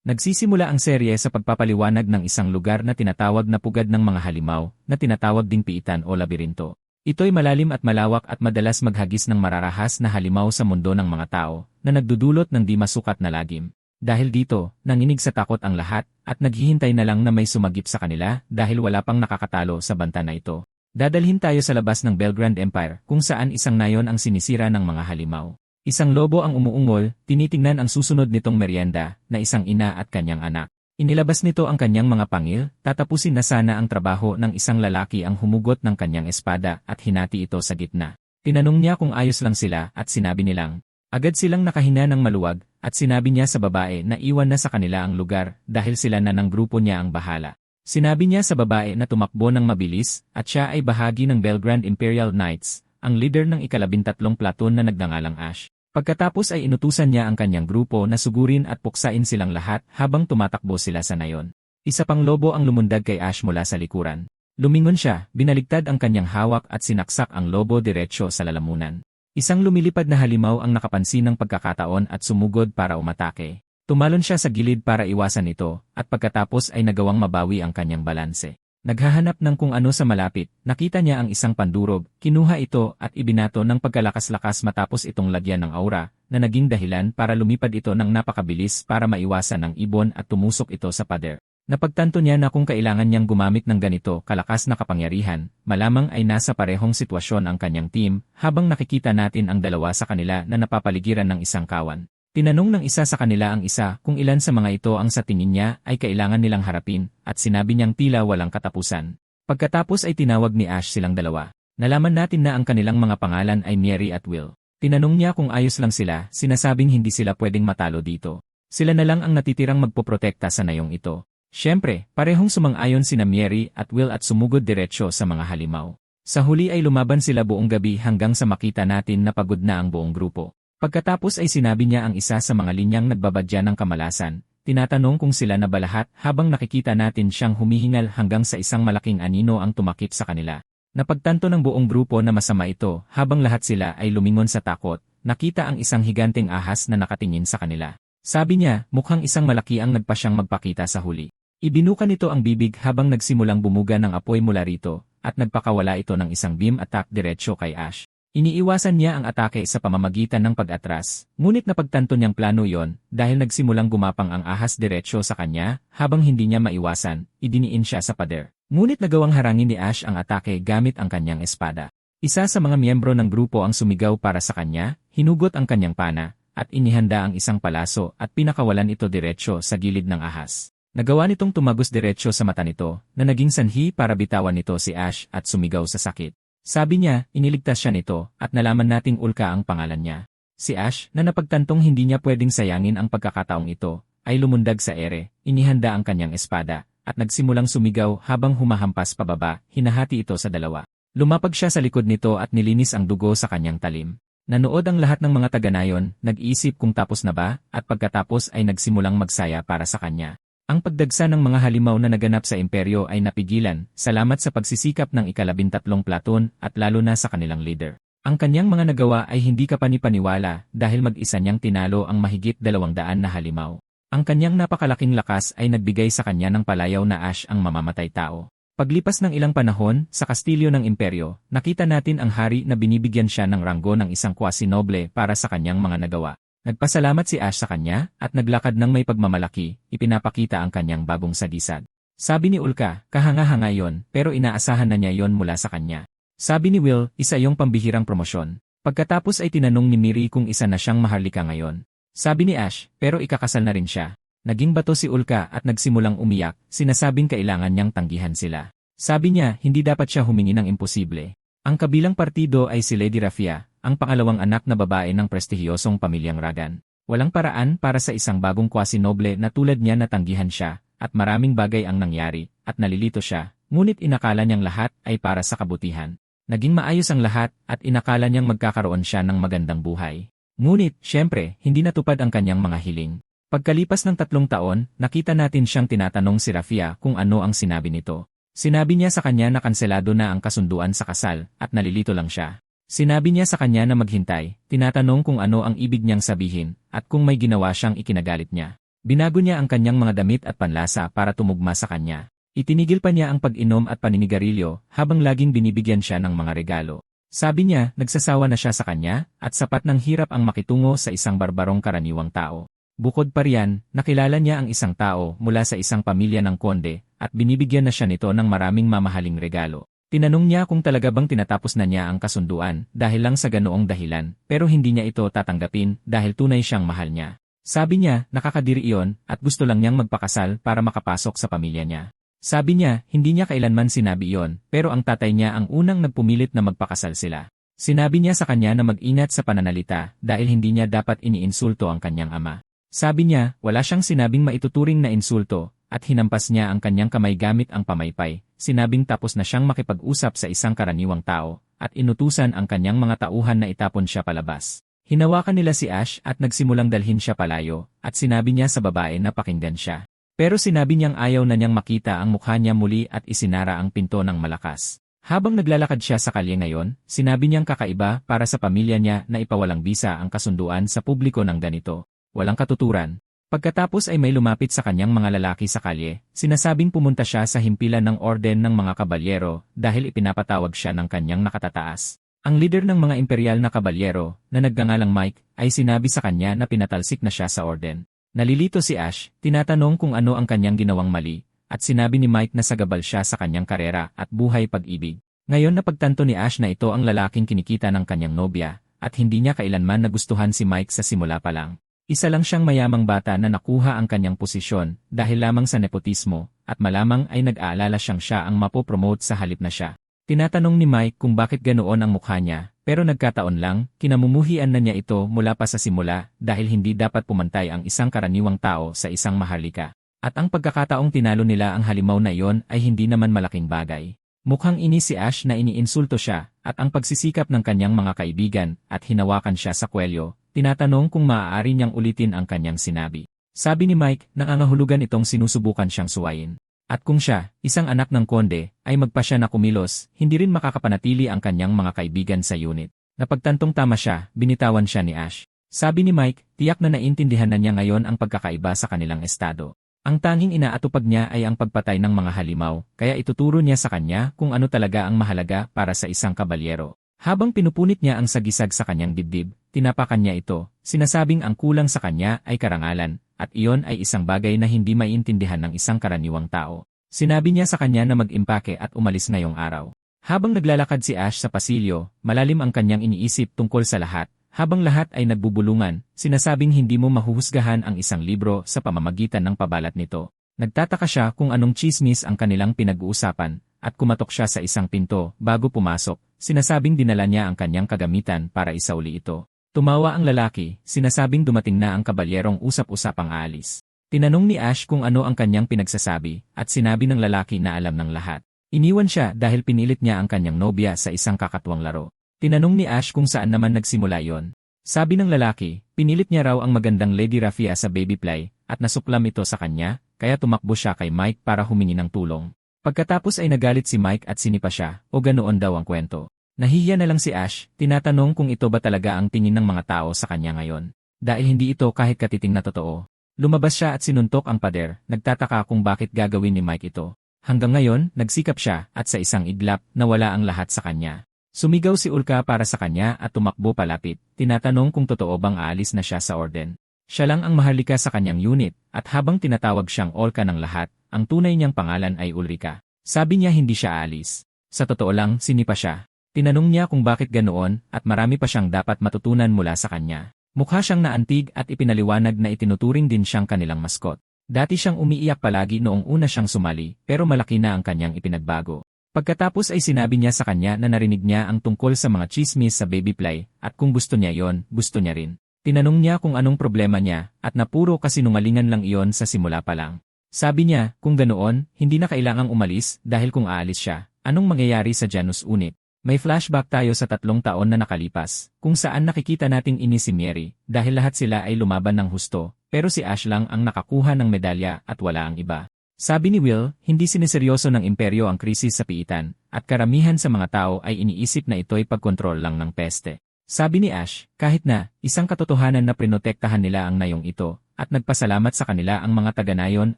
Nagsisimula ang serye sa pagpapaliwanag ng isang lugar na tinatawag na pugad ng mga halimaw, na tinatawag ding piitan o labirinto. Ito'y malalim at malawak at madalas maghagis ng mararahas na halimaw sa mundo ng mga tao, na nagdudulot ng di masukat na lagim. Dahil dito, nanginig sa takot ang lahat, at naghihintay na lang na may sumagip sa kanila dahil wala pang nakakatalo sa banta na ito. Dadalhin tayo sa labas ng Belgrand Empire kung saan isang nayon ang sinisira ng mga halimaw. Isang lobo ang umuungol, tinitingnan ang susunod nitong merienda, na isang ina at kanyang anak. Inilabas nito ang kanyang mga pangil, tatapusin na sana ang trabaho ng isang lalaki ang humugot ng kanyang espada at hinati ito sa gitna. Tinanong niya kung ayos lang sila at sinabi nilang, agad silang nakahina ng maluwag, at sinabi niya sa babae na iwan na sa kanila ang lugar dahil sila na ng grupo niya ang bahala. Sinabi niya sa babae na tumakbo ng mabilis at siya ay bahagi ng Belgrand Imperial Knights, ang leader ng ika-13 platoon na nagngangalang Ash. Pagkatapos ay inutusan niya ang kanyang grupo na sugurin at puksain silang lahat habang tumatakbo sila sa nayon. Isa pang lobo ang lumundag kay Ash mula sa likuran. Lumingon siya, binaligtad ang kanyang hawak at sinaksak ang lobo diretsyo sa lalamunan. Isang lumilipad na halimaw ang nakapansin ng pagkakataon at sumugod para umatake. Tumalon siya sa gilid para iwasan ito, at pagkatapos ay nagawang mabawi ang kanyang balanse. Naghahanap ng kung ano sa malapit, nakita niya ang isang pandurog, kinuha ito at ibinato ng pagkalakas-lakas matapos itong lagyan ng aura, na naging dahilan para lumipad ito ng napakabilis para maiwasan ang ibon at tumusok ito sa pader. Napagtanto niya na kung kailangan niyang gumamit ng ganito kalakas na kapangyarihan, malamang ay nasa parehong sitwasyon ang kanyang team, habang nakikita natin ang dalawa sa kanila na napapaligiran ng isang kawan. Tinanong ng isa sa kanila ang isa kung ilan sa mga ito ang sa tingin niya ay kailangan nilang harapin, at sinabi niyang tila walang katapusan. Pagkatapos ay tinawag ni Ash silang dalawa. Nalaman natin na ang kanilang mga pangalan ay Mary at Will. Tinanong niya kung ayos lang sila, sinasabing hindi sila pwedeng matalo dito. Sila na lang ang natitirang magpoprotekta sa nayong ito. Siyempre, parehong sumang-ayon sina Mary at Will at sumugod diretsyo sa mga halimaw. Sa huli ay lumaban sila buong gabi hanggang sa makita natin na pagod na ang buong grupo. Pagkatapos ay sinabi niya ang isa sa mga linyang nagbabadya ng kamalasan, tinatanong kung sila na ba lahat habang nakikita natin siyang humihingal hanggang sa isang malaking anino ang tumakip sa kanila. Napagtanto ng buong grupo na masama ito habang lahat sila ay lumingon sa takot, nakita ang isang higanteng ahas na nakatingin sa kanila. Sabi niya, mukhang isang malaki ang nagpasyang magpakita sa huli. Ibinuka nito ang bibig habang nagsimulang bumuga ng apoy mula rito, at nagpakawala ito ng isang beam attack diretsyo kay Ash. Iniiwasan niya ang atake sa pamamagitan ng pag-atras, ngunit napagtanto niyang plano yon dahil nagsimulang gumapang ang ahas diretsyo sa kanya, habang hindi niya maiwasan, idiniin siya sa pader. Ngunit nagawang harangin ni Ash ang atake gamit ang kanyang espada. Isa sa mga miyembro ng grupo ang sumigaw para sa kanya, hinugot ang kanyang pana, at inihanda ang isang palaso at pinakawalan ito diretsyo sa gilid ng ahas. Nagawa nitong tumagos diretsyo sa mata nito, na naging sanhi para bitawan nito si Ash at sumigaw sa sakit. Sabi niya, iniligtas siya nito, at nalaman nating Ulka ang pangalan niya. Si Ash, na napagtantong hindi niya pwedeng sayangin ang pagkakataong ito, ay lumundag sa ere, inihanda ang kanyang espada, at nagsimulang sumigaw habang humahampas pababa, hinahati ito sa dalawa. Lumapag siya sa likod nito at nilinis ang dugo sa kanyang talim. Nanood ang lahat ng mga taga-nayon, nag-iisip kung tapos na ba, at pagkatapos ay nagsimulang magsaya para sa kanya. Ang pagdagsa ng mga halimaw na naganap sa imperyo ay napigilan, salamat sa pagsisikap ng ika-13 platoon at lalo na sa kanilang leader. Ang kanyang mga nagawa ay hindi kapanipaniwala dahil mag-isa niyang tinalo ang mahigit 200 na halimaw. Ang kanyang napakalaking lakas ay nagbigay sa kanya ng palayaw na Ash ang mamamatay tao. Paglipas ng ilang panahon, sa kastilyo ng imperyo, nakita natin ang hari na binibigyan siya ng ranggo ng isang quasi-noble para sa kanyang mga nagawa. Nagpasalamat si Ash sa kanya, at naglakad ng may pagmamalaki, ipinapakita ang kanyang bagong sadisad. Sabi ni Ulka, kahanga-hanga yon, pero inaasahan na niya yon mula sa kanya. Sabi ni Will, isa yung pambihirang promosyon. Pagkatapos ay tinanong ni Miri kung isa na siyang maharlika ngayon. Sabi ni Ash, pero ikakasal na rin siya. Naging bato si Ulka at nagsimulang umiyak, sinasabing kailangan niyang tanggihan sila. Sabi niya, hindi dapat siya humingi ng imposible. Ang kabilang partido ay si Lady Rafia, ang pangalawang anak na babae ng prestihiyosong pamilyang Ragan. Walang paraan para sa isang bagong quasi-noble na tulad niya na tanggihan siya, at maraming bagay ang nangyari, at nalilito siya, ngunit inakala niyang lahat ay para sa kabutihan. Naging maayos ang lahat, at inakala niyang magkakaroon siya ng magandang buhay. Ngunit, syempre, hindi natupad ang kanyang mga hiling. Pagkalipas ng 3 taon, nakita natin siyang tinatanong si Rafia kung ano ang sinabi nito. Sinabi niya sa kanya na kanselado na ang kasunduan sa kasal, at nalilito lang siya. Sinabi niya sa kanya na maghintay, tinatanong kung ano ang ibig niyang sabihin, at kung may ginawa siyang ikinagalit niya. Binago niya ang kanyang mga damit at panlasa para tumugma sa kanya. Itinigil pa niya ang pag-inom at paninigarilyo habang laging binibigyan siya ng mga regalo. Sabi niya, nagsasawa na siya sa kanya at sapat ng hirap ang makitungo sa isang barbarong karaniwang tao. Bukod pa riyan, nakilala niya ang isang tao mula sa isang pamilya ng konde at binibigyan na siya nito ng maraming mamahaling regalo. Tinanong niya kung talaga bang tinatapos na niya ang kasunduan dahil lang sa ganoong dahilan, pero hindi niya ito tatanggapin dahil tunay siyang mahal niya. Sabi niya, nakakadiri iyon at gusto lang niyang magpakasal para makapasok sa pamilya niya. Sabi niya, hindi niya kailanman sinabi iyon, pero ang tatay niya ang unang nagpumilit na magpakasal sila. Sinabi niya sa kanya na mag-ingat sa pananalita dahil hindi niya dapat iniinsulto ang kanyang ama. Sabi niya, wala siyang sinabing maituturing na insulto, at hinampas niya ang kanyang kamay gamit ang pamaypay, sinabing tapos na siyang makipag-usap sa isang karaniwang tao, at inutusan ang kanyang mga tauhan na itapon siya palabas. Hinawakan nila si Ash at nagsimulang dalhin siya palayo, at sinabi niya sa babae na pakinggan siya. Pero sinabi niyang ayaw na niyang makita ang mukha niya muli at isinara ang pinto ng malakas. Habang naglalakad siya sa kalye ngayon, sinabi niyang kakaiba para sa pamilya niya na ipawalang bisa ang kasunduan sa publiko ng ganito. Walang katuturan. Pagkatapos ay may lumapit sa kanyang mga lalaki sa kalye, sinasabing pumunta siya sa himpilan ng orden ng mga kabalyero dahil ipinapatawag siya ng kanyang nakatataas. Ang lider ng mga imperial na kabalyero, na nagngangalang Mike, ay sinabi sa kanya na pinatalsik na siya sa orden. Nalilito si Ash, tinatanong kung ano ang kanyang ginawang mali, at sinabi ni Mike na sagabal siya sa kanyang karera at buhay pag-ibig. Ngayon napagtanto ni Ash na ito ang lalaking kinikita ng kanyang nobya, at hindi niya kailanman nagustuhan si Mike sa simula pa lang. Isa lang siyang mayamang bata na nakuha ang kanyang posisyon dahil lamang sa nepotismo at malamang ay nag-aalala siya ang mapopromote sa halip na siya. Tinatanong ni Mike kung bakit ganoon ang mukha niya pero nagkataon lang, kinamumuhian na niya ito mula pa sa simula dahil hindi dapat pumantay ang isang karaniwang tao sa isang maharlika. At ang pagkakataong tinalo nila ang halimaw na iyon ay hindi naman malaking bagay. Mukhang inis si Ash na iniinsulto siya at ang pagsisikap ng kanyang mga kaibigan at hinawakan siya sa kwelyo. Tinatanong kung maaari niyang ulitin ang kanyang sinabi. Sabi ni Mike, nangangahulugan itong sinusubukan siyang suwayin. At kung siya, isang anak ng konde, ay magpasya na kumilos, hindi rin makakapanatili ang kanyang mga kaibigan sa unit. Napagtantong tama siya, binitawan siya ni Ash. Sabi ni Mike, tiyak na naintindihan na niya ngayon ang pagkakaiba sa kanilang estado. Ang tanging inaatupag niya ay ang pagpatay ng mga halimaw, kaya ituturo niya sa kanya kung ano talaga ang mahalaga para sa isang kabalyero. Habang pinupunit niya ang sagisag sa kanyang dibdib, tinapakan niya ito, sinasabing ang kulang sa kanya ay karangalan, at iyon ay isang bagay na hindi maiintindihan ng isang karaniwang tao. Sinabi niya sa kanya na mag-impake at umalis ngayong araw. Habang naglalakad si Ash sa pasilyo, malalim ang kanyang iniisip tungkol sa lahat. Habang lahat ay nagbubulungan, sinasabing hindi mo mahuhusgahan ang isang libro sa pamamagitan ng pabalat nito. Nagtataka siya kung anong tsismis ang kanilang pinag-uusapan, at kumatok siya sa isang pinto bago pumasok. Sinasabing dinala niya ang kanyang kagamitan para isauli ito. Tumawa ang lalaki, sinasabing dumating na ang kabalyerong usap-usapang aalis. Tinanong ni Ash kung ano ang kanyang pinagsasabi, at sinabi ng lalaki na alam ng lahat. Iniwan siya dahil pinilit niya ang kanyang nobya sa isang kakatuwang laro. Tinanong ni Ash kung saan naman nagsimula yon. Sabi ng lalaki, pinilit niya raw ang magandang Lady Rafia sa baby play, at nasuklam ito sa kanya, kaya tumakbo siya kay Mike para humingi ng tulong. Pagkatapos ay nagalit si Mike at sinipa siya, o ganoon daw ang kwento. Nahihiya na lang si Ash, tinatanong kung ito ba talaga ang tingin ng mga tao sa kanya ngayon. Dahil hindi ito kahit katiting na totoo. Lumabas siya at sinuntok ang pader, nagtataka kung bakit gagawin ni Mike ito. Hanggang ngayon, nagsikap siya at sa isang iglap, nawala ang lahat sa kanya. Sumigaw si Ulka para sa kanya at tumakbo palapit, tinatanong kung totoo bang aalis na siya sa orden. Siya lang ang maharlika sa kanyang unit, at habang tinatawag siyang Ulka ng lahat, ang tunay niyang pangalan ay Ulrika. Sabi niya hindi siya aalis. Sa totoo lang, sinipa siya. Tinanong niya kung bakit ganoon at marami pa siyang dapat matutunan mula sa kanya. Mukha siyang naantig at ipinaliwanag na itinuturing din siyang kanilang maskot. Dati siyang umiiyak palagi noong una siyang sumali pero malaki na ang kanyang ipinagbago. Pagkatapos ay sinabi niya sa kanya na narinig niya ang tungkol sa mga chismis sa baby play at kung gusto niya yon, gusto niya rin. Tinanong niya kung anong problema niya at na puro kasinungalingan lang iyon sa simula pa lang. Sabi niya, kung ganoon, hindi na kailangang umalis dahil kung aalis siya, anong mangyayari sa Janus Unit? May flashback tayo sa 3 taon na nakalipas, kung saan nakikita nating inis si Mary dahil lahat sila ay lumaban ng husto, pero si Ash lang ang nakakuha ng medalya at wala ang iba. Sabi ni Will, hindi siniseryoso ng imperyo ang krisis sa piitan, at karamihan sa mga tao ay iniisip na ito'y pagkontrol lang ng peste. Sabi ni Ash, kahit na, isang katotohanan na prinotektahan nila ang nayong ito, at nagpasalamat sa kanila ang mga taga-nayon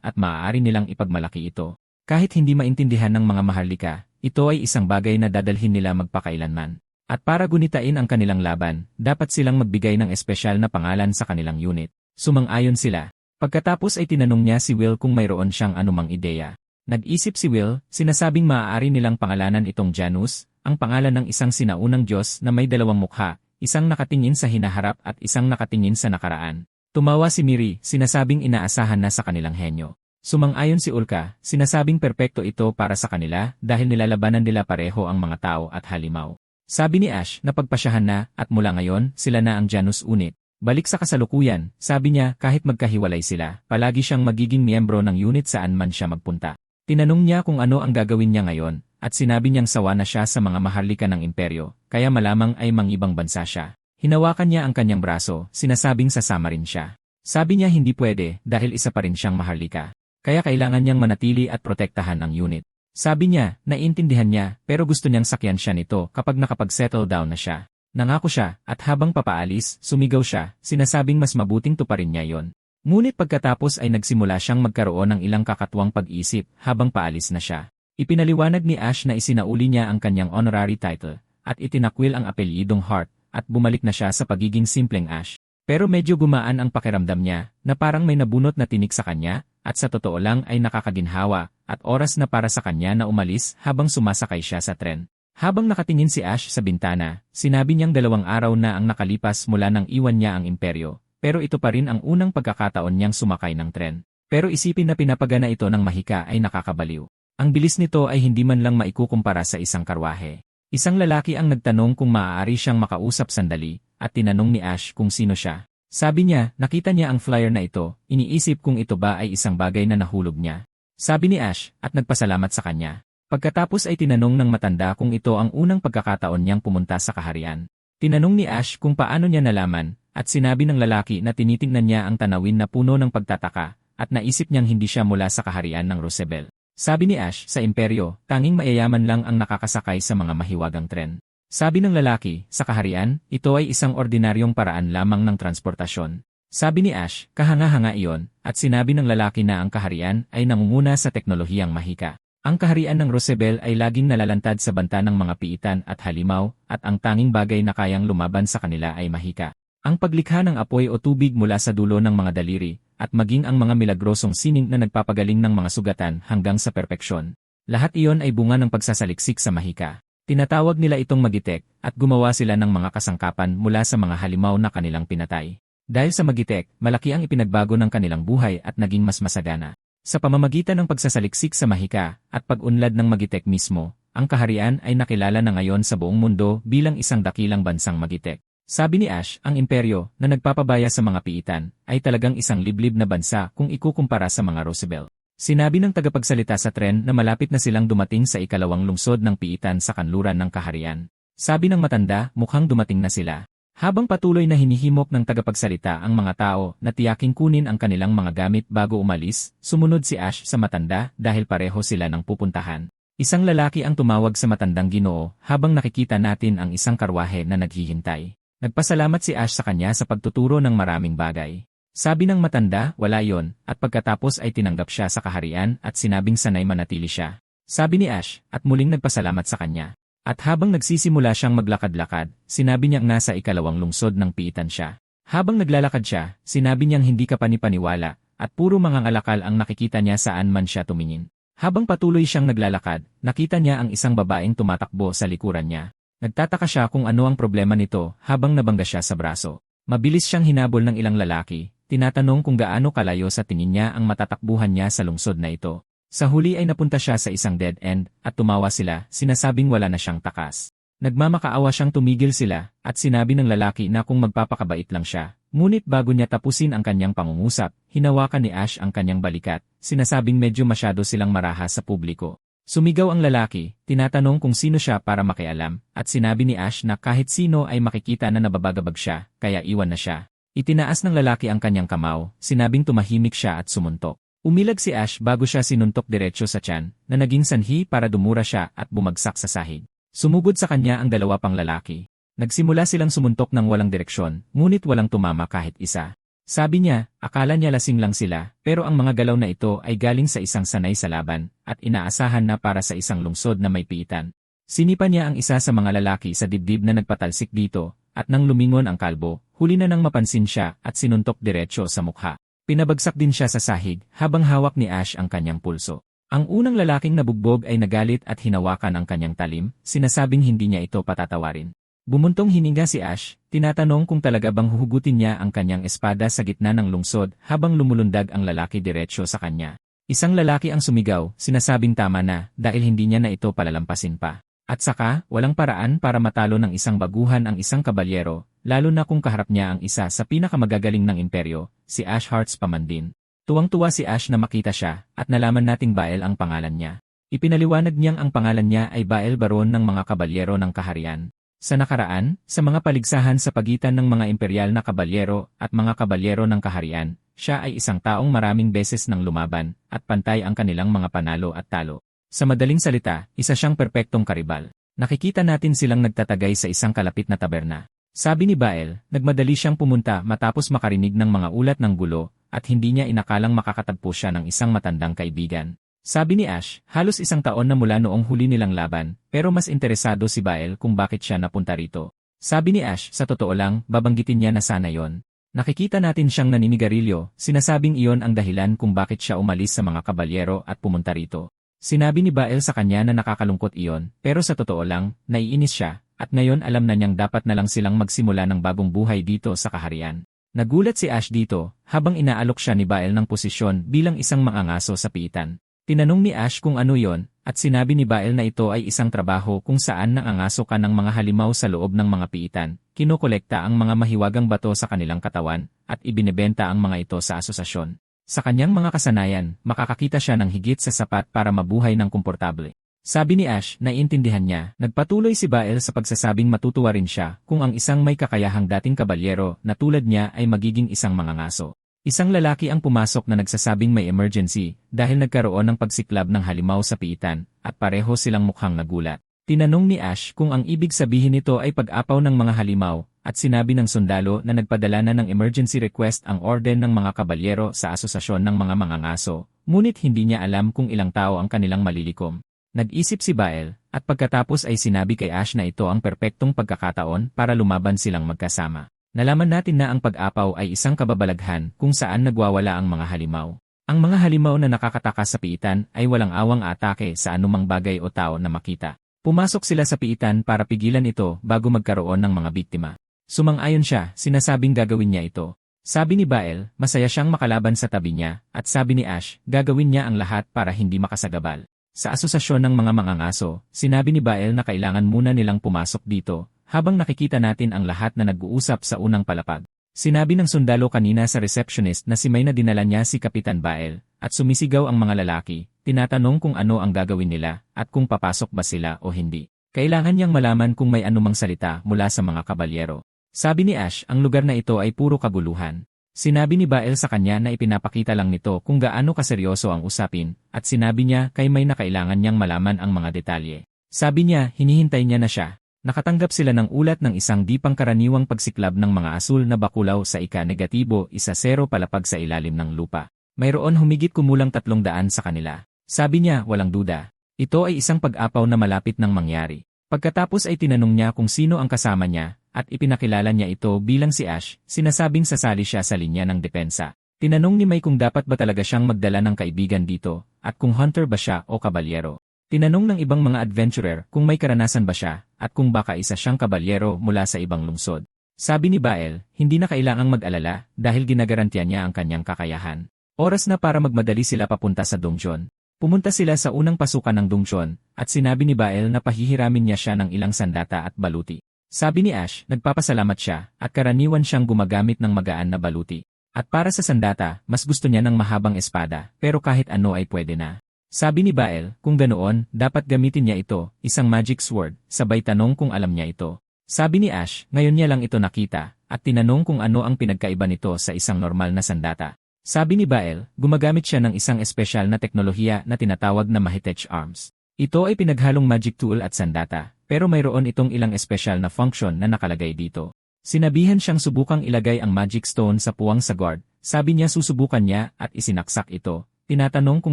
at maaari nilang ipagmalaki ito. Kahit hindi maintindihan ng mga maharlika, ito ay isang bagay na dadalhin nila magpakailanman. At para gunitain ang kanilang laban, dapat silang magbigay ng espesyal na pangalan sa kanilang unit. Sumang-ayon sila. Pagkatapos ay tinanong niya si Will kung mayroon siyang anumang ideya. Nag-isip si Will, sinasabing maaari nilang pangalanan itong Janus, ang pangalan ng isang sinaunang Diyos na may dalawang mukha, isang nakatingin sa hinaharap at isang nakatingin sa nakaraan. Tumawa si Miri, sinasabing inaasahan na sa kanilang henyo. Sumang-ayon si Ulka, sinasabing perpekto ito para sa kanila dahil nilalabanan nila pareho ang mga tao at halimaw. Sabi ni Ash na pagpasyahan na at mula ngayon sila na ang Janus unit. Balik sa kasalukuyan, sabi niya kahit magkahiwalay sila, palagi siyang magiging miyembro ng unit saan man siya magpunta. Tinanong niya kung ano ang gagawin niya ngayon, at sinabi niyang sawa na siya sa mga maharlika ng imperyo, kaya malamang ay mangibang bansa siya. Hinawakan niya ang kanyang braso, sinasabing sasama rin siya. Sabi niya hindi pwede dahil isa pa rin siyang maharlika. Kaya kailangan niyang manatili at protektahan ang unit. Sabi niya, naiintindihan niya, pero gusto niyang sakyan siya nito kapag nakapag-settle down na siya. Nangako siya, at habang papaalis, sumigaw siya, sinasabing mas mabuting tuparin niya yon. Ngunit pagkatapos ay nagsimula siyang magkaroon ng ilang kakatuwang pag-isip habang paalis na siya. Ipinaliwanag ni Ash na isinauli niya ang kanyang honorary title, at itinakwil ang apelyidong Hart, at bumalik na siya sa pagiging simpleng Ash. Pero medyo gumaan ang pakiramdam niya, na parang may nabunot na tinik sa kanya, at sa totoo lang ay nakakaginhawa, at oras na para sa kanya na umalis habang sumasakay siya sa tren. Habang nakatingin si Ash sa bintana, sinabi niyang 2 araw na ang nakalipas mula nang iwan niya ang imperyo, pero ito pa rin ang unang pagkakataon niyang sumakay ng tren. Pero isipin na pinapagana ito ng mahika ay nakakabaliw. Ang bilis nito ay hindi man lang maikukumpara sa isang karwahe. Isang lalaki ang nagtanong kung maaari siyang makausap sandali, at tinanong ni Ash kung sino siya. Sabi niya, nakita niya ang flyer na ito, iniisip kung ito ba ay isang bagay na nahulog niya. Sabi ni Ash, at nagpasalamat sa kanya. Pagkatapos ay tinanong ng matanda kung ito ang unang pagkakataon niyang pumunta sa kaharian. Tinanong ni Ash kung paano niya nalaman, at sinabi ng lalaki na tinitingnan niya ang tanawin na puno ng pagtataka, at naisip niyang hindi siya mula sa kaharian ng Roosevelt. Sabi ni Ash, sa imperyo, tanging mayayaman lang ang nakakasakay sa mga mahiwagang tren. Sabi ng lalaki, sa kaharian, ito ay isang ordinaryong paraan lamang ng transportasyon. Sabi ni Ash, kahanga-hanga iyon, at sinabi ng lalaki na ang kaharian ay nangunguna sa teknolohiyang mahika. Ang kaharian ng Roosevelt ay laging nalalantad sa banta ng mga piitan at halimaw, at ang tanging bagay na kayang lumaban sa kanila ay mahika. Ang paglikha ng apoy o tubig mula sa dulo ng mga daliri, at maging ang mga milagrosong sining na nagpapagaling ng mga sugatan hanggang sa perpeksyon. Lahat iyon ay bunga ng pagsasaliksik sa mahika. Tinatawag nila itong Magitek, at gumawa sila ng mga kasangkapan mula sa mga halimaw na kanilang pinatay. Dahil sa Magitek, malaki ang ipinagbago ng kanilang buhay at naging mas masagana. Sa pamamagitan ng pagsasaliksik sa mahika at pag-unlad ng Magitek mismo, ang kaharian ay nakilala na ngayon sa buong mundo bilang isang dakilang bansang Magitek. Sabi ni Ash, ang imperyo na nagpapabaya sa mga piitan ay talagang isang liblib na bansa kung ikukumpara sa mga Roosevelt. Sinabi ng tagapagsalita sa tren na malapit na silang dumating sa ikalawang lungsod ng piitan sa kanluran ng kaharian. Sabi ng matanda, mukhang dumating na sila. Habang patuloy na hinihimok ng tagapagsalita ang mga tao na tiyaking kunin ang kanilang mga gamit bago umalis, sumunod si Ash sa matanda dahil pareho sila ng pupuntahan. Isang lalaki ang tumawag sa matandang Ginoo habang nakikita natin ang isang karwahe na naghihintay. Nagpasalamat si Ash sa kanya sa pagtuturo ng maraming bagay. Sabi ng matanda, wala yon, at pagkatapos ay tinanggap siya sa kaharian at sinabing sanay manatili siya. Sabi ni Ash, at muling nagpasalamat sa kanya. At habang nagsisimula siyang maglakad-lakad, sinabi niyang nasa ikalawang lungsod ng piitan siya. Habang naglalakad siya, sinabi niyang hindi ka panipaniwala, at puro mga ngalakal ang nakikita niya saan man siya tumingin. Habang patuloy siyang naglalakad, nakita niya ang isang babaeng tumatakbo sa likuran niya. Nagtataka siya kung ano ang problema nito habang nabangga siya sa braso. Mabilis siyang hinabol ng ilang lalaki, tinatanong kung gaano kalayo sa tingin niya ang matatakbuhan niya sa lungsod na ito. Sa huli ay napunta siya sa isang dead end, at tumawa sila, sinasabing wala na siyang takas. Nagmamakaawa siyang tumigil sila, at sinabi ng lalaki na kung magpapakabait lang siya. Ngunit bago niya tapusin ang kanyang pangungusap, hinawakan ni Ash ang kanyang balikat, sinasabing medyo masyado silang marahas sa publiko. Sumigaw ang lalaki, tinatanong kung sino siya para makialam, at sinabi ni Ash na kahit sino ay makikita na nababagabag siya, kaya iwan na siya. Itinaas ng lalaki ang kanyang kamao, sinabing tumahimik siya at sumuntok. Umilag si Ash bago siya sinuntok diretso sa tiyan, na naging sanhi para dumura siya at bumagsak sa sahig. Sumugod sa kanya ang 2 pang lalaki. Nagsimula silang sumuntok ng walang direksyon, ngunit walang tumama kahit isa. Sabi niya, akala niya lasing lang sila, pero ang mga galaw na ito ay galing sa isang sanay sa laban, at inaasahan na para sa isang lungsod na may piitan. Sinipa niya ang isa sa mga lalaki sa dibdib na nagpatalsik dito, at nang lumingon ang kalbo, huli na nang mapansin siya at sinuntok diretso sa mukha. Pinabagsak din siya sa sahig, habang hawak ni Ash ang kanyang pulso. Ang unang lalaking nabugbog ay nagalit at hinawakan ang kanyang talim, sinasabing hindi niya ito patatawarin. Bumuntong hininga si Ash, tinatanong kung talaga bang huhugutin niya ang kanyang espada sa gitna ng lungsod habang lumulundag ang lalaki diretso sa kanya. Isang lalaki ang sumigaw, sinasabing tama na, dahil hindi niya na ito palalampasin pa. At saka, walang paraan para matalo ng isang baguhan ang isang kabalyero, lalo na kung kaharap niya ang isa sa pinakamagagaling ng imperyo, si Ash Hearts pa man din. Tuwang-tuwa si Ash na makita siya, at nalaman nating Bael ang pangalan niya. Ipinaliwanag niyang ang pangalan niya ay Bael Baron ng mga kabalyero ng kaharian. Sa nakaraan, sa mga paligsahan sa pagitan ng mga imperial na kabalyero at mga kabalyero ng kaharian, siya ay isang taong maraming beses nang lumaban, at pantay ang kanilang mga panalo at talo. Sa madaling salita, isa siyang perpektong karibal. Nakikita natin silang nagtatagay sa isang kalapit na taberna. Sabi ni Bael, nagmadali siyang pumunta matapos makarinig ng mga ulat ng gulo, at hindi niya inakalang makakatagpo siya ng isang matandang kaibigan. Sabi ni Ash, halos isang taon na mula noong huli nilang laban, pero mas interesado si Bael kung bakit siya napunta rito. Sabi ni Ash, sa totoo lang, babanggitin niya na sana yon. Nakikita natin siyang naninigarilyo, sinasabing iyon ang dahilan kung bakit siya umalis sa mga kabalyero at pumunta rito. Sinabi ni Bael sa kanya na nakakalungkot iyon, pero sa totoo lang, naiinis siya, at ngayon alam na niyang dapat na lang silang magsimula ng bagong buhay dito sa kaharian. Nagulat si Ash dito, habang inaalok siya ni Bael ng posisyon bilang isang mangangaso sa piitan. Tinanong ni Ash kung ano yon, at sinabi ni Bael na ito ay isang trabaho kung saan nangangaso ka ng mga halimaw sa loob ng mga piitan, kinokolekta ang mga mahiwagang bato sa kanilang katawan, at ibinebenta ang mga ito sa asosasyon. Sa kanyang mga kasanayan, makakakita siya ng higit sa sapat para mabuhay ng komportable. Sabi ni Ash, naiintindihan niya, nagpatuloy si Bael sa pagsasabing matutuwa rin siya kung ang isang may kakayahang dating kabalyero na tulad niya ay magiging isang mangangaso. Isang lalaki ang pumasok na nagsasabing may emergency dahil nagkaroon ng pagsiklab ng halimaw sa piitan, at pareho silang mukhang nagulat. Tinanong ni Ash kung ang ibig sabihin nito ay pag-apaw ng mga halimaw, at sinabi ng sundalo na nagpadala na ng emergency request ang orden ng mga kabalyero sa asosasyon ng mga mangangaso, ngunit hindi niya alam kung ilang tao ang kanilang malilikom. Nag-isip si Bael, at pagkatapos ay sinabi kay Ash na ito ang perpektong pagkakataon para lumaban silang magkasama. Nalaman natin na ang pag-apaw ay isang kababalaghan kung saan nagwawala ang mga halimaw. Ang mga halimaw na nakakatakas sa piitan ay walang awang atake sa anumang bagay o tao na makita. Pumasok sila sa piitan para pigilan ito bago magkaroon ng mga biktima. Sumang-ayon siya, sinasabing gagawin niya ito. Sabi ni Bael, masaya siyang makalaban sa tabi niya, at sabi ni Ash, gagawin niya ang lahat para hindi makasagabal. Sa asosasyon ng mga mangangaso, sinabi ni Bael na kailangan muna nilang pumasok dito, habang nakikita natin ang lahat na nag-uusap sa unang palapag. Sinabi ng sundalo kanina sa receptionist na si May na dinala niya si Kapitan Bael, at sumisigaw ang mga lalaki, tinatanong kung ano ang gagawin nila, at kung papasok ba sila o hindi. Kailangan niyang malaman kung may anumang salita mula sa mga kabalyero. Sabi ni Ash, ang lugar na ito ay puro kaguluhan. Sinabi ni Bael sa kanya na ipinapakita lang nito kung gaano kaseryoso ang usapin, at sinabi niya kay May na kailangan niyang malaman ang mga detalye. Sabi niya, hinihintay niya na siya. Nakatanggap sila ng ulat ng isang di pangkaraniwang pagsiklab ng mga asul na bakulaw sa ika-negatibo 1-0 palapag sa ilalim ng lupa. Mayroon humigit kumulang 300 sa kanila. Sabi niya, walang duda. Ito ay isang pag-apaw na malapit ng mangyari. Pagkatapos ay tinanong niya kung sino ang kasama niya, at ipinakilala niya ito bilang si Ash, sinasabing sasali siya sa linya ng depensa. Tinanong ni May kung dapat ba talaga siyang magdala ng kaibigan dito, at kung hunter ba siya o kabalyero. Tinanong ng ibang mga adventurer kung may karanasan ba siya, at kung baka isa siyang kabalyero mula sa ibang lungsod. Sabi ni Bael, hindi na kailangang mag-alala dahil ginagarantiya niya ang kanyang kakayahan. Oras na para magmadali sila papunta sa dungeon. Pumunta sila sa unang pasukan ng dungeon, at sinabi ni Bael na pahihiramin niya siya ng ilang sandata at baluti. Sabi ni Ash, nagpapasalamat siya, at karaniwan siyang gumagamit ng magaan na baluti. At para sa sandata, mas gusto niya ng mahabang espada, pero kahit ano ay pwede na. Sabi ni Bael, kung ganoon, dapat gamitin niya ito, isang magic sword, sabay tanong kung alam niya ito. Sabi ni Ash, ngayon niya lang ito nakita, at tinanong kung ano ang pinagkaiba nito sa isang normal na sandata. Sabi ni Bael, gumagamit siya ng isang espesyal na teknolohiya na tinatawag na Mahitech Arms. Ito ay pinaghalong magic tool at sandata, pero mayroon itong ilang espesyal na function na nakalagay dito. Sinabihan siyang subukang ilagay ang magic stone sa puwang sa guard, sabi niya susubukan niya at isinaksak ito. Tinatanong kung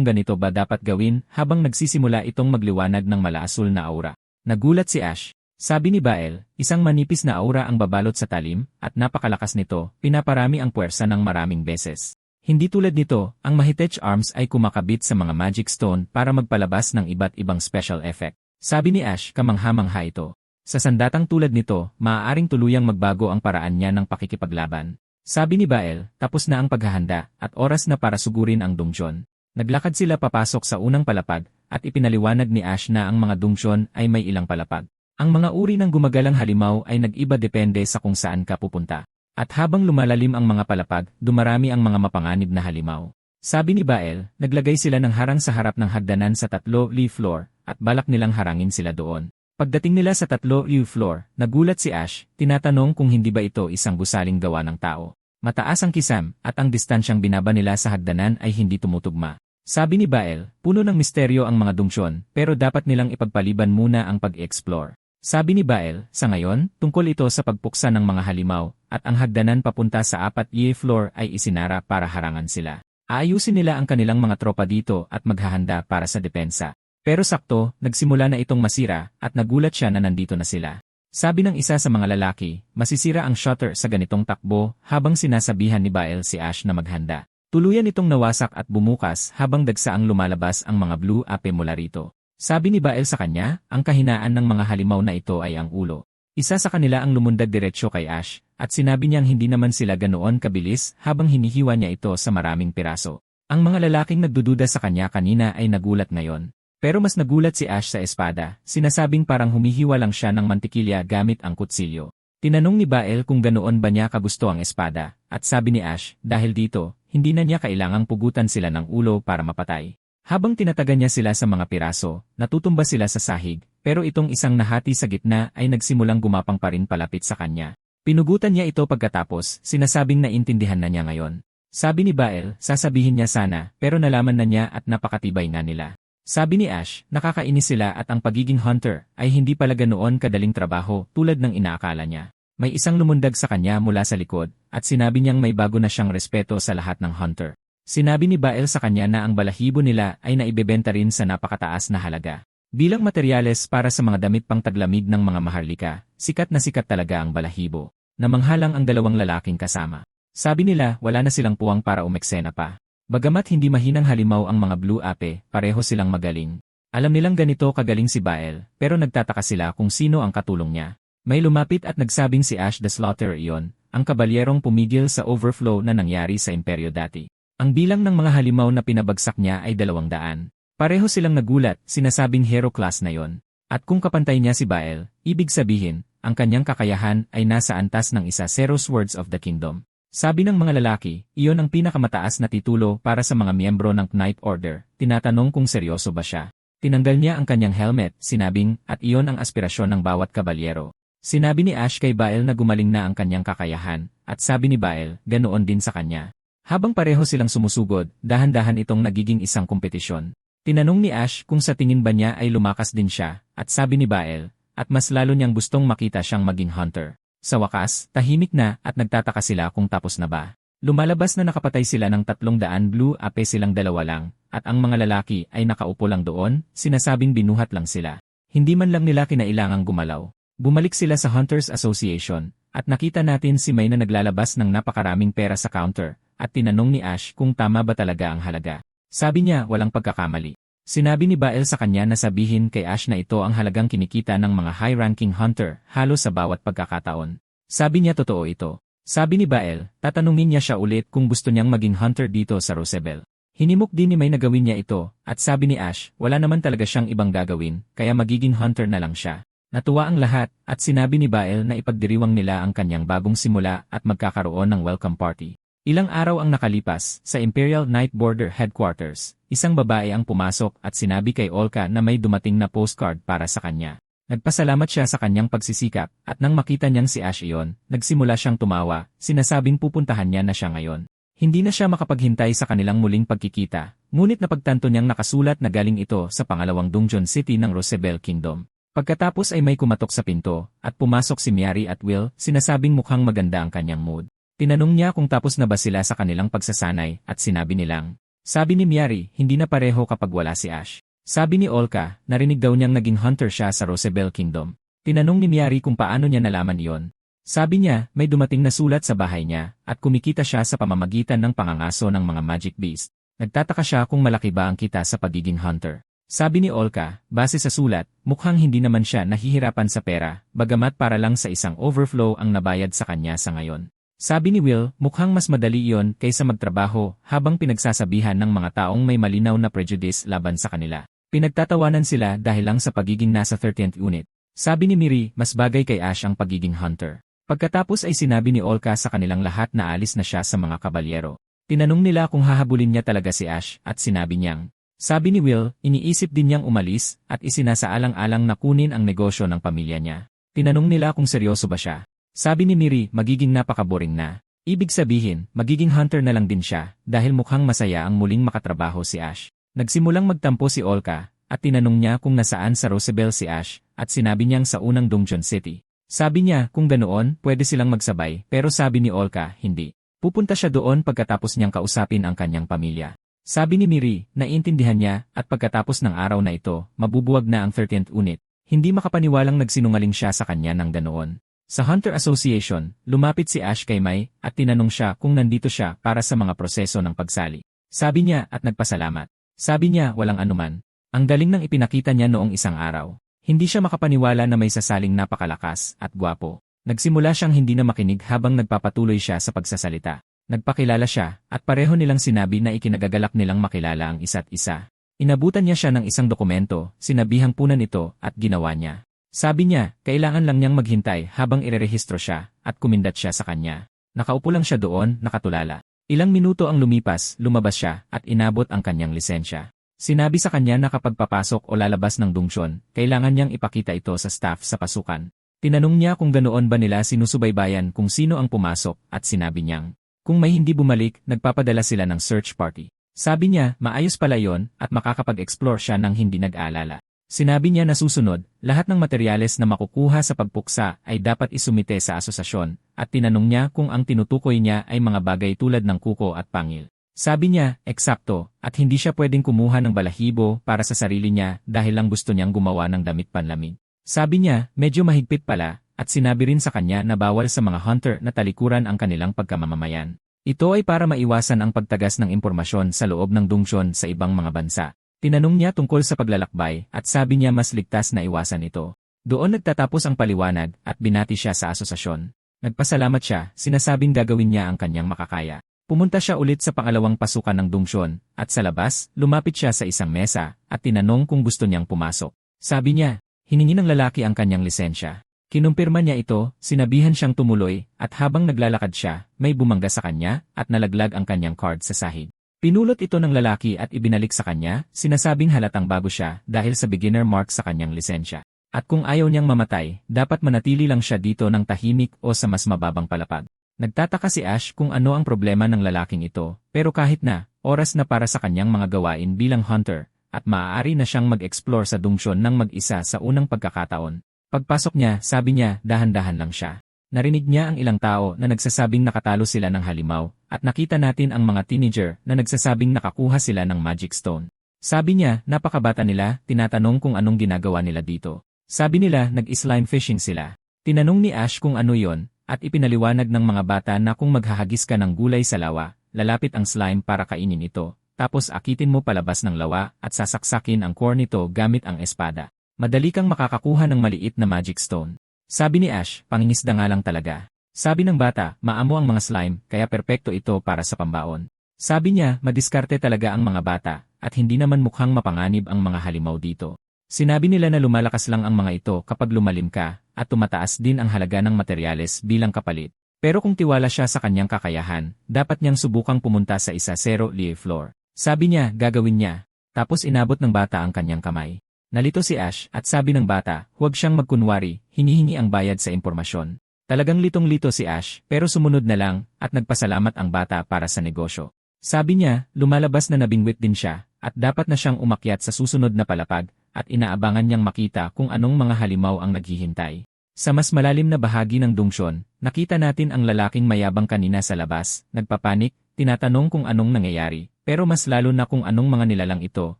ganito ba dapat gawin habang nagsisimula itong magliwanag ng malaasul na aura. Nagulat si Ash. Sabi ni Bael, isang manipis na aura ang babalot sa talim, at napakalakas nito, pinaparami ang puwersa ng maraming beses. Hindi tulad nito, ang Mahitech Arms ay kumakabit sa mga magic stone para magpalabas ng iba't ibang special effect. Sabi ni Ash, kamangha-mangha ito. Sa sandatang tulad nito, maaaring tuluyang magbago ang paraan niya ng pakikipaglaban. Sabi ni Bael, tapos na ang paghahanda, at oras na para sugurin ang dungeon. Naglakad sila papasok sa unang palapag, at ipinaliwanag ni Ash na ang mga dungeon ay may ilang palapag. Ang mga uri ng gumagalang halimaw ay nag-iba depende sa kung saan ka pupunta. At habang lumalalim ang mga palapag, dumarami ang mga mapanganib na halimaw. Sabi ni Bael, naglagay sila ng harang sa harap ng hagdanan sa 3-leaf floor, at balak nilang harangin sila doon. Pagdating nila sa 3-leaf floor, nagulat si Ash, tinatanong kung hindi ba ito isang gusaling gawa ng tao. Mataas ang kisam, at ang distansyang binaba nila sa hagdanan ay hindi tumutugma. Sabi ni Bael, puno ng misteryo ang mga dungeon, pero dapat nilang ipagpaliban muna ang pag-explore. Sabi ni Bael, sa ngayon, tungkol ito sa pagpuksa ng mga halimaw, at ang hagdanan papunta sa 4th floor ay isinara para harangan sila. Aayusin nila ang kanilang mga tropa dito at maghahanda para sa depensa. Pero sakto, nagsimula na itong masira, at nagulat siya na nandito na sila. Sabi ng isa sa mga lalaki, masisira ang shutter sa ganitong takbo habang sinasabihan ni Bael si Ash na maghanda. Tuluyan itong nawasak at bumukas habang dagsaang lumalabas ang mga blue ape mula rito. Sabi ni Bael sa kanya, ang kahinaan ng mga halimaw na ito ay ang ulo. Isa sa kanila ang lumundag diretsyo kay Ash, at sinabi niyang hindi naman sila ganoon kabilis habang hinihiwa niya ito sa maraming piraso. Ang mga lalaking nagdududa sa kanya kanina ay nagulat ngayon. Pero mas nagulat si Ash sa espada, sinasabing parang humihiwa lang siya ng mantikilya gamit ang kutsilyo. Tinanong ni Bael kung ganoon ba niya kagusto ang espada, at sabi ni Ash, dahil dito, hindi na niya kailangang pugutan sila ng ulo para mapatay. Habang tinatagan niya sila sa mga piraso, natutumba sila sa sahig, pero itong isang nahati sa gitna ay nagsimulang gumapang pa rin palapit sa kanya. Pinugutan niya ito pagkatapos, sinasabing naintindihan na niya ngayon. Sabi ni Bael, sasabihin niya sana, pero nalaman na niya at napakatibay nga nila. Sabi ni Ash, nakakainis sila at ang pagiging hunter ay hindi pala ganoon kadaling trabaho tulad ng inaakala niya. May isang lumundag sa kanya mula sa likod, at sinabi niyang may bago na siyang respeto sa lahat ng hunter. Sinabi ni Bael sa kanya na ang balahibo nila ay naibebenta rin sa napakataas na halaga. Bilang materyales para sa mga damit pang taglamig ng mga maharlika, sikat na sikat talaga ang balahibo. Namanghalang ang dalawang lalaking kasama. Sabi nila wala na silang puwang para umeksena pa. Bagamat hindi mahinang halimaw ang mga blue ape, pareho silang magaling. Alam nilang ganito kagaling si Bael, pero nagtataka sila kung sino ang katulong niya. May lumapit at nagsabing si Ash the Slaughter iyon, ang kabalyerong pumigil sa overflow na nangyari sa imperyo dati. Ang bilang ng mga halimaw na pinabagsak niya ay 200. Pareho silang nagulat, sinasabing hero class na yon. At kung kapantay niya si Bael, ibig sabihin, ang kanyang kakayahan ay nasa antas ng isa Zero Swords of the Kingdom. Sabi ng mga lalaki, iyon ang pinakamataas na titulo para sa mga miyembro ng Knight Order. Tinatanong kung seryoso ba siya. Tinanggal niya ang kanyang helmet, sinabing, at iyon ang aspirasyon ng bawat kabalyero. Sinabi ni Ash kay Bael na gumaling na ang kanyang kakayahan, at sabi ni Bael, ganoon din sa kanya. Habang pareho silang sumusugod, dahan-dahan itong nagiging isang kompetisyon. Tinanong ni Ash kung sa tingin ba niya ay lumakas din siya, at sabi ni Bael, at mas lalo niyang gustong makita siyang maging hunter. Sa wakas, tahimik na at nagtataka sila kung tapos na ba. Lumalabas na nakapatay sila ng 300 blue ape silang dalawa lang, at ang mga lalaki ay nakaupo lang doon, sinasabing binuhat lang sila. Hindi man lang nila kinailangang gumalaw. Bumalik sila sa Hunters Association, at nakita natin si May na naglalabas ng napakaraming pera sa counter, at tinanong ni Ash kung tama ba talaga ang halaga. Sabi niya walang pagkakamali. Sinabi ni Bael sa kanya na sabihin kay Ash na ito ang halagang kinikita ng mga high-ranking hunter halos sa bawat pagkakataon. Sabi niya totoo ito. Sabi ni Bael, tatanungin niya siya ulit kung gusto niyang maging hunter dito sa Rosabel. Hinimok din ni May na gawin niya ito, at sabi ni Ash, wala naman talaga siyang ibang gagawin, kaya magiging hunter na lang siya. Natuwa ang lahat, at sinabi ni Bael na ipagdiriwang nila ang kanyang bagong simula at magkakaroon ng welcome party. Ilang araw ang nakalipas, sa Imperial Night Border Headquarters, isang babae ang pumasok at sinabi kay Olka na may dumating na postcard para sa kanya. Nagpasalamat siya sa kanyang pagsisikap, at nang makita niyang si Ash iyon, nagsimula siyang tumawa, sinasabing pupuntahan niya na siya ngayon. Hindi na siya makapaghintay sa kanilang muling pagkikita, ngunit napagtanto niyang nakasulat na galing ito sa pangalawang dungeon city ng Rosabel Kingdom. Pagkatapos ay may kumatok sa pinto, at pumasok si Mary at Will, sinasabing mukhang maganda ang kanyang mood. Tinanong niya kung tapos na ba sila sa kanilang pagsasanay, at sinabi nilang. Sabi ni Mary, hindi na pareho kapag wala si Ash. Sabi ni Olka, narinig daw niyang naging hunter siya sa Rosabelle Kingdom. Tinanong ni Mary kung paano niya nalaman iyon. Sabi niya, may dumating na sulat sa bahay niya, at kumikita siya sa pamamagitan ng pangangaso ng mga magic beast. Nagtataka siya kung malaki ba ang kita sa pagiging hunter. Sabi ni Olka, base sa sulat, mukhang hindi naman siya nahihirapan sa pera, bagamat para lang sa isang overflow ang nabayad sa kanya sa ngayon. Sabi ni Will, mukhang mas madali iyon kaysa magtrabaho habang pinagsasabihan ng mga taong may malinaw na prejudice laban sa kanila. Pinagtatawanan sila dahil lang sa pagiging nasa 13th unit. Sabi ni Miri, mas bagay kay Ash ang pagiging hunter. Pagkatapos ay sinabi ni Olka sa kanilang lahat na alis na siya sa mga kabalyero. Tinanong nila kung hahabulin niya talaga si Ash at sinabi niyang, sabi ni Will, iniisip din niyang umalis at isinasaalang-alang na kunin ang negosyo ng pamilya niya. Tinanong nila kung seryoso ba siya. Sabi ni Miri, magiging napakaboring na. Ibig sabihin, magiging hunter na lang din siya dahil mukhang masaya ang muling makatrabaho si Ash. Nagsimulang magtampo si Olka at tinanong niya kung nasaan sa Rosabelle si Ash at sinabi niyang sa unang Dungeon City. Sabi niya kung ganoon, pwede silang magsabay pero sabi ni Olka, hindi. Pupunta siya doon pagkatapos niyang kausapin ang kanyang pamilya. Sabi ni Miri, naiintindihan niya at pagkatapos ng araw na ito, mabubuwag na ang 13th unit. Hindi makapaniwalang nagsinungaling siya sa kanya ng ganoon. Sa Hunter Association, lumapit si Ash kay Mai at tinanong siya kung nandito siya para sa mga proseso ng pagsali. Sabi niya at nagpasalamat. Sabi niya walang anuman. Ang galing ng ipinakita niya noong isang araw. Hindi siya makapaniwala na may sasaling napakalakas at gwapo. Nagsimula siyang hindi na makinig habang nagpapatuloy siya sa pagsasalita. Nagpakilala siya, at pareho nilang sinabi na ikinagagalak nilang makilala ang isa't isa. Inabutan niya siya ng isang dokumento, sinabihang punan ito, at ginawa niya. Sabi niya, kailangan lang niyang maghintay habang irerehistro siya, at kumindat siya sa kanya. Nakaupo lang siya doon, nakatulala. Ilang minuto ang lumipas, lumabas siya, at inabot ang kanyang lisensya. Sinabi sa kanya na kapag papasok o lalabas ng dungsyon, kailangan niyang ipakita ito sa staff sa pasukan. Tinanong niya kung ganoon ba nila sinusubaybayan kung sino ang pumasok, at sinabi niyang, kung may hindi bumalik, nagpapadala sila ng search party. Sabi niya, maayos pala yon at makakapag-explore siya ng hindi nag-aalala. Sinabi niya na susunod, lahat ng materyales na makukuha sa pagpuksa ay dapat isumite sa asosasyon, at tinanong niya kung ang tinutukoy niya ay mga bagay tulad ng kuko at pangil. Sabi niya, eksakto, at hindi siya pwedeng kumuha ng balahibo para sa sarili niya dahil lang gusto niyang gumawa ng damit panlamig. Sabi niya, medyo mahigpit pala, at sinabi rin sa kanya na bawal sa mga hunter na talikuran ang kanilang pagkamamamayan. Ito ay para maiwasan ang pagtagas ng impormasyon sa loob ng dungsyon sa ibang mga bansa. Tinanong niya tungkol sa paglalakbay at sabi niya mas ligtas na iwasan ito. Doon nagtatapos ang paliwanag at binati siya sa asosasyon. Nagpasalamat siya, sinasabing gagawin niya ang kanyang makakaya. Pumunta siya ulit sa pangalawang pasukan ng dungsyon at sa labas, lumapit siya sa isang mesa at tinanong kung gusto niyang pumasok. Sabi niya, hiningi ng lalaki ang kanyang lisensya. Kinumpirma niya ito, sinabihan siyang tumuloy, at habang naglalakad siya, may bumangga sa kanya, at nalaglag ang kanyang card sa sahig. Pinulot ito ng lalaki at ibinalik sa kanya, sinasabing halatang bago siya dahil sa beginner mark sa kanyang lisensya. At kung ayaw niyang mamatay, dapat manatili lang siya dito ng tahimik o sa mas mababang palapag. Nagtataka si Ash kung ano ang problema ng lalaking ito, pero kahit na, oras na para sa kanyang mga gawain bilang hunter, at maaari na siyang mag-explore sa dungsyon ng mag-isa sa unang pagkakataon. Pagpasok niya, sabi niya, dahan-dahan lang siya. Narinig niya ang ilang tao na nagsasabing nakatalo sila ng halimaw, at nakita natin ang mga teenager na nagsasabing nakakuha sila ng magic stone. Sabi niya, napakabata nila, tinatanong kung anong ginagawa nila dito. Sabi nila, nag-slime fishing sila. Tinanong ni Ash kung ano yon, at ipinaliwanag ng mga bata na kung maghahagis ka ng gulay sa lawa, lalapit ang slime para kainin ito, tapos akitin mo palabas ng lawa at sasaksakin ang core nito gamit ang espada. Madali kang makakakuha ng maliit na magic stone. Sabi ni Ash, pangingisda nga lang talaga. Sabi ng bata, maamo ang mga slime, kaya perpekto ito para sa pambaon. Sabi niya, madiskarte talaga ang mga bata, at hindi naman mukhang mapanganib ang mga halimaw dito. Sinabi nila na lumalakas lang ang mga ito kapag lumalim ka, at tumataas din ang halaga ng materyales bilang kapalit. Pero kung tiwala siya sa kanyang kakayahan, dapat niyang subukang pumunta sa isa zero life floor. Sabi niya, gagawin niya. Tapos inabot ng bata ang kanyang kamay. Nalito si Ash at sabi ng bata, huwag siyang magkunwari, hinihingi ang bayad sa impormasyon. Talagang litong-lito si Ash pero sumunod na lang at nagpasalamat ang bata para sa negosyo. Sabi niya, lumalabas na nabingwit din siya at dapat na siyang umakyat sa susunod na palapag at inaabangan niyang makita kung anong mga halimaw ang naghihintay. Sa mas malalim na bahagi ng dungsyon, nakita natin ang lalaking mayabang kanina sa labas, nagpapanik, tinatanong kung anong nangyayari, pero mas lalo na kung anong mga nilalang ito